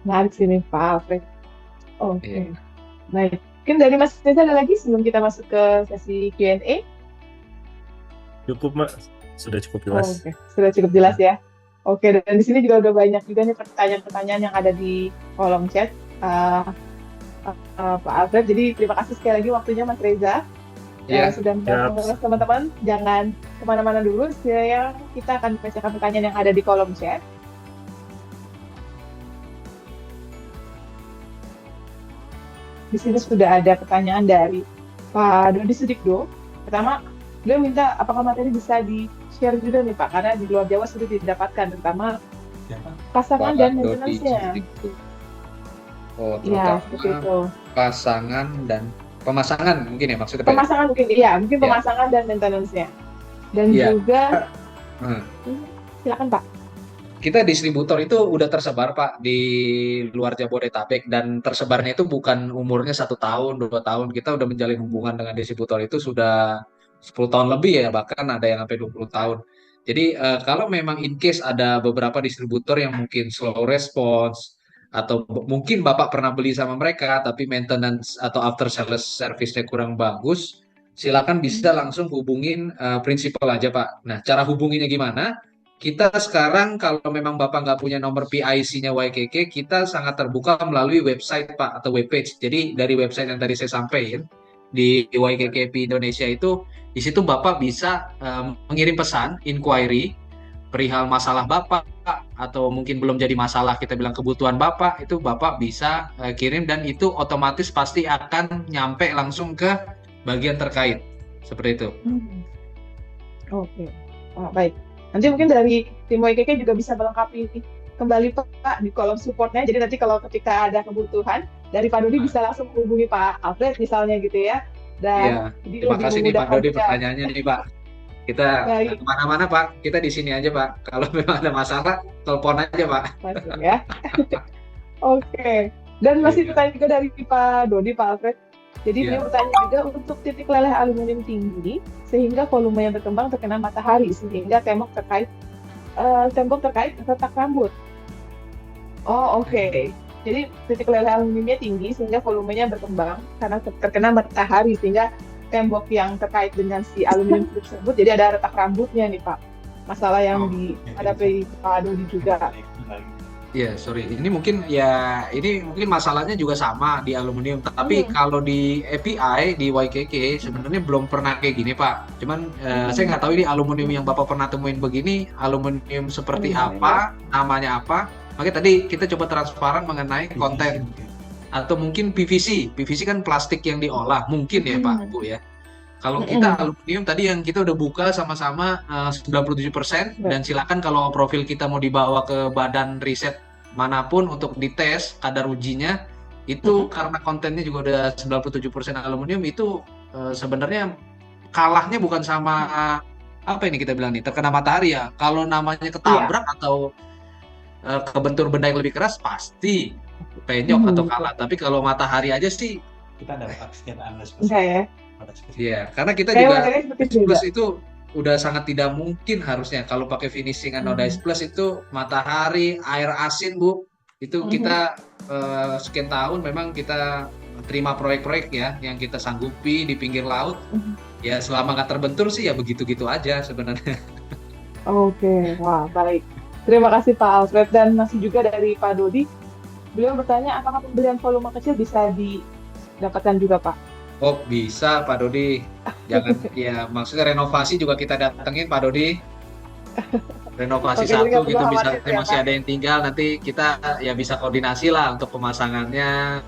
Menarik sini Pak Alfred. Oke. Baik. Mungkin dari Mas Reza ada lagi sebelum kita masuk ke sesi Q&A? Cukup Mbak, sudah cukup jelas. Oke, sudah cukup jelas ya. Oke, dan di sini juga udah banyak juga nih pertanyaan-pertanyaan yang ada di kolom chat Pak Alfred. Jadi terima kasih sekali lagi waktunya Mas Reza. Sudah menjawab teman-teman. Jangan kemana-mana dulu, kita akan bacakan pertanyaan yang ada di kolom chat. Di sini sudah ada pertanyaan dari Pak Dodi Sudikdo. Pertama, beliau minta apakah materi bisa di-share juga nih Pak, karena di luar Jawa sudah didapatkan, terutama pasangan dan maintenance-nya. Oh, ya, seperti itu. Pasangan dan pemasangan mungkin ya maksudnya. Pemasangan mungkin, iya, mungkin pemasangan dan maintenance-nya. Dan juga, silakan Pak. Kita distributor itu udah tersebar Pak di luar Jabodetabek, dan tersebarnya itu bukan umurnya 1 tahun, 2 tahun. Kita udah menjalin hubungan dengan distributor itu sudah 10 tahun lebih ya, bahkan ada yang sampai 20 tahun. Jadi kalau memang in case ada beberapa distributor yang mungkin slow response, atau mungkin Bapak pernah beli sama mereka tapi maintenance atau after sales service-nya kurang bagus, silakan bisa langsung hubungin prinsipal aja Pak. Nah, cara hubunginya gimana? Kita sekarang kalau memang Bapak nggak punya nomor PIC-nya YKK, kita sangat terbuka melalui website Pak, atau webpage. Jadi dari website yang tadi saya sampaikan di YKKP Indonesia itu, di situ Bapak bisa mengirim pesan, inquiry, perihal masalah Bapak, atau mungkin belum jadi masalah, kita bilang kebutuhan Bapak, itu Bapak bisa kirim, dan itu otomatis pasti akan nyampe langsung ke bagian terkait. Seperti itu. Oke. Baik. Nanti mungkin dari tim YKK juga bisa melengkapi kembali Pak di kolom supportnya. Jadi nanti kalau ketika ada kebutuhan dari Pak Dodi bisa langsung hubungi Pak Alfred misalnya gitu ya. Dan terima kasih nih Pak Dodi pertanyaannya nih Pak. Kita kemana-mana Pak, kita di sini aja Pak. Kalau memang ada masalah, telepon aja Pak. Masuk ya. Oke. Dan masih pertanyaan juga dari Pak Dodi, Pak Alfred. Jadi beliau bertanya juga untuk titik leleh aluminium tinggi sehingga volume yang berkembang terkena matahari sehingga tembok terkait retak rambut. Oh oke. Jadi titik leleh aluminiumnya tinggi sehingga volumenya berkembang karena terkena matahari sehingga tembok yang terkait dengan si aluminium tersebut jadi ada retak rambutnya nih Pak. Masalah yang dihadapi Pak Dodi juga. Ya, sorry. Ini mungkin masalahnya juga sama di aluminium. Tapi kalau di API di YKK sebenarnya belum pernah kayak gini Pak. Cuman saya nggak tahu ini aluminium yang Bapak pernah temuin begini, aluminium seperti apa, namanya apa. Makanya tadi kita coba transparan mengenai konten. Atau mungkin PVC. PVC kan plastik yang diolah, mungkin ya Pak Bu ya. Kalau kita aluminium tadi yang kita udah buka sama-sama 97%, dan silakan kalau profil kita mau dibawa ke badan riset manapun untuk dites kadar ujinya, itu karena kontennya juga udah 97% aluminium, itu sebenarnya kalahnya bukan sama apa ini kita bilang nih, terkena matahari ya. Kalau namanya ketabrak atau kebentur benda yang lebih keras pasti penyok atau kalah. Tapi kalau matahari aja sih kita dapat kesejahteraan ya. Iya, karena kita juga plus itu udah sangat tidak mungkin harusnya kalau pakai finishing anodized plus itu matahari, air asin Bu. Itu kita sekian tahun memang kita terima proyek-proyek ya yang kita sanggupi di pinggir laut. Ya selama nggak terbentur sih ya begitu-gitu aja sebenarnya. Oke, wah baik. Terima kasih Pak Alfred, dan masih juga dari Pak Dodi. Beliau bertanya apakah pembelian volume kecil bisa didapatkan juga Pak? Oh bisa Pak Dodi, jangan ya maksudnya renovasi juga kita datengin Pak Dodi. Renovasi satu gitu misalnya masih ada yang tinggal, nanti kita ya bisa koordinasi lah untuk pemasangannya,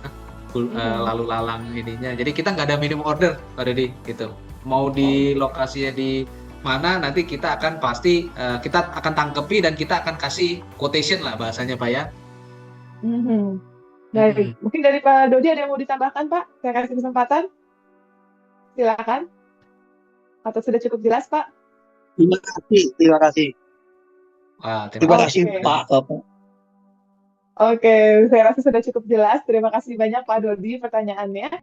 lalu lalang ininya. Jadi kita nggak ada minimum order Pak Dodi gitu. Mau di lokasinya di mana nanti kita akan pasti kita akan tangkepi dan kita akan kasih quotation lah bahasanya Pak ya. Baik, mungkin dari Pak Dodi ada yang mau ditambahkan Pak? Saya kasih kesempatan. Silakan. Atau sudah cukup jelas Pak? Terima kasih. Wah, terima kasih Pak. Oke, saya rasa sudah cukup jelas. Terima kasih banyak Pak Dodi pertanyaannya.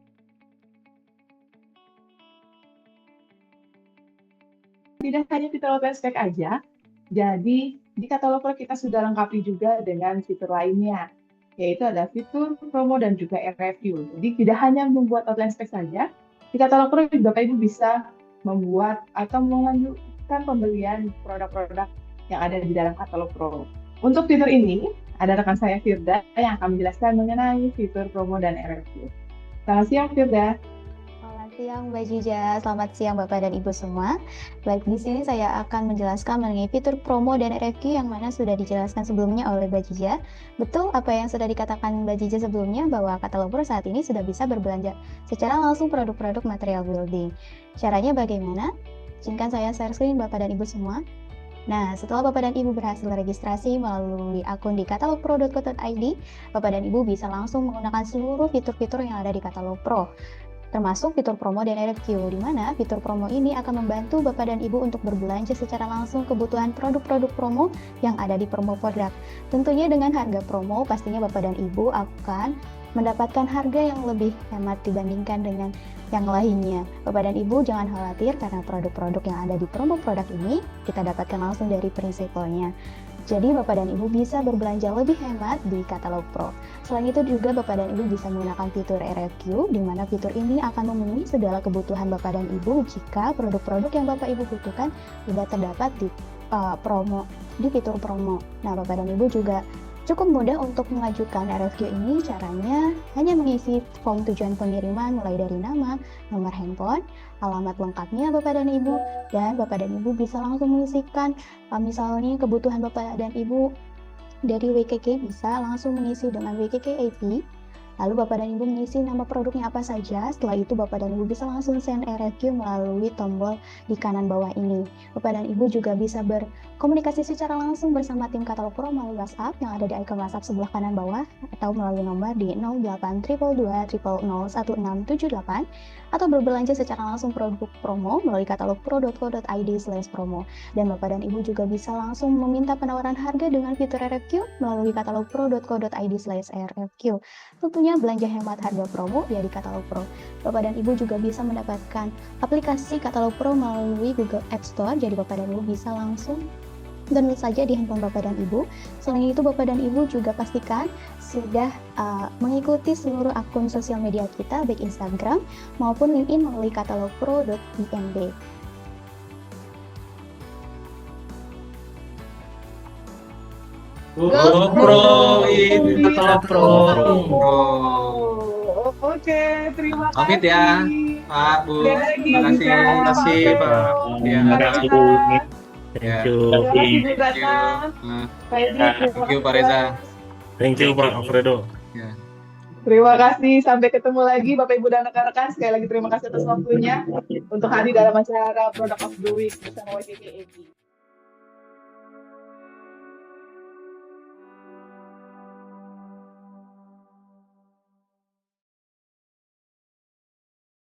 Tidak hanya fitur open spec aja, jadi di katalog Pro kita sudah lengkapi juga dengan fitur lainnya, yaitu ada fitur promo dan juga review. Jadi tidak hanya membuat outline spec saja, di katalog Pro juga Bapak Ibu bisa membuat atau mengajukan pembelian produk-produk yang ada di dalam katalog Pro. Untuk fitur ini, ada rekan saya Firda yang akan menjelaskan mengenai fitur promo dan review. Selamat siang Firda. Selamat siang Mbak Jija, selamat siang Bapak dan Ibu semua. Baik, di sini saya akan menjelaskan mengenai fitur promo dan review yang mana sudah dijelaskan sebelumnya oleh Mbak Jija. Betul apa yang sudah dikatakan Mbak Jija sebelumnya, bahwa katalog Pro saat ini sudah bisa berbelanja secara langsung produk-produk material building. Caranya bagaimana? Izinkan saya share screen Bapak dan Ibu semua. Nah, setelah Bapak dan Ibu berhasil registrasi melalui akun di katalogpro.co.id, Bapak dan Ibu bisa langsung menggunakan seluruh fitur-fitur yang ada di katalog Pro, termasuk fitur promo dan review, di mana fitur promo ini akan membantu Bapak dan Ibu untuk berbelanja secara langsung kebutuhan produk-produk promo yang ada di promo produk. Tentunya dengan harga promo, pastinya Bapak dan Ibu akan mendapatkan harga yang lebih hemat dibandingkan dengan yang lainnya. Bapak dan Ibu jangan khawatir karena produk-produk yang ada di promo produk ini kita dapatkan langsung dari prinsipalnya. Jadi Bapak dan Ibu bisa berbelanja lebih hemat di katalog Pro. Selain itu juga Bapak dan Ibu bisa menggunakan fitur RFQ, di mana fitur ini akan memenuhi segala kebutuhan Bapak dan Ibu jika produk-produk yang Bapak Ibu butuhkan tidak terdapat di fitur promo. Nah, Bapak dan Ibu juga cukup mudah untuk mengajukan RFQ ini. Caranya hanya mengisi form tujuan pengiriman mulai dari nama, nomor handphone, alamat lengkapnya Bapak dan Ibu, dan Bapak dan Ibu bisa langsung mengisikan misalnya kebutuhan Bapak dan Ibu dari WKK, bisa langsung mengisi dengan WKK AP. Lalu Bapak dan Ibu mengisi nama produknya apa saja. Setelah itu Bapak dan Ibu bisa langsung send RFQ melalui tombol di kanan bawah ini. Bapak dan Ibu juga bisa berkomunikasi secara langsung bersama tim katalog Pro melalui WhatsApp yang ada di icon WhatsApp sebelah kanan bawah, atau melalui nomor di 082220001678, atau berbelanja secara langsung produk promo melalui katalogpro.co.id/promo. Dan Bapak dan Ibu juga bisa langsung meminta penawaran harga dengan fitur RFQ melalui katalogpro.co.id/RFQ. Tentunya belanja hemat harga promo ya di katalog Pro. Bapak dan Ibu juga bisa mendapatkan aplikasi katalog Pro melalui Google App Store, jadi Bapak dan Ibu bisa langsung download saja di handphone Bapak dan Ibu. Selain itu Bapak dan Ibu juga pastikan sudah mengikuti seluruh akun sosial media kita, baik Instagram maupun LinkedIn melalui katalogpro.inb. Pro ini Pro. Oke, terima kasih. Pamit ya, Pak, Bu. Terima kasih, Pak. Terima kasih. Thank you. Thank you, Pak Reza. Thank you, Pak Alfredo. Ya. Terima kasih, sampai ketemu lagi Bapak Ibu dan rekan-rekan. Sekali lagi terima kasih atas waktunya untuk hadir dalam acara Product of the Week bersama YKK.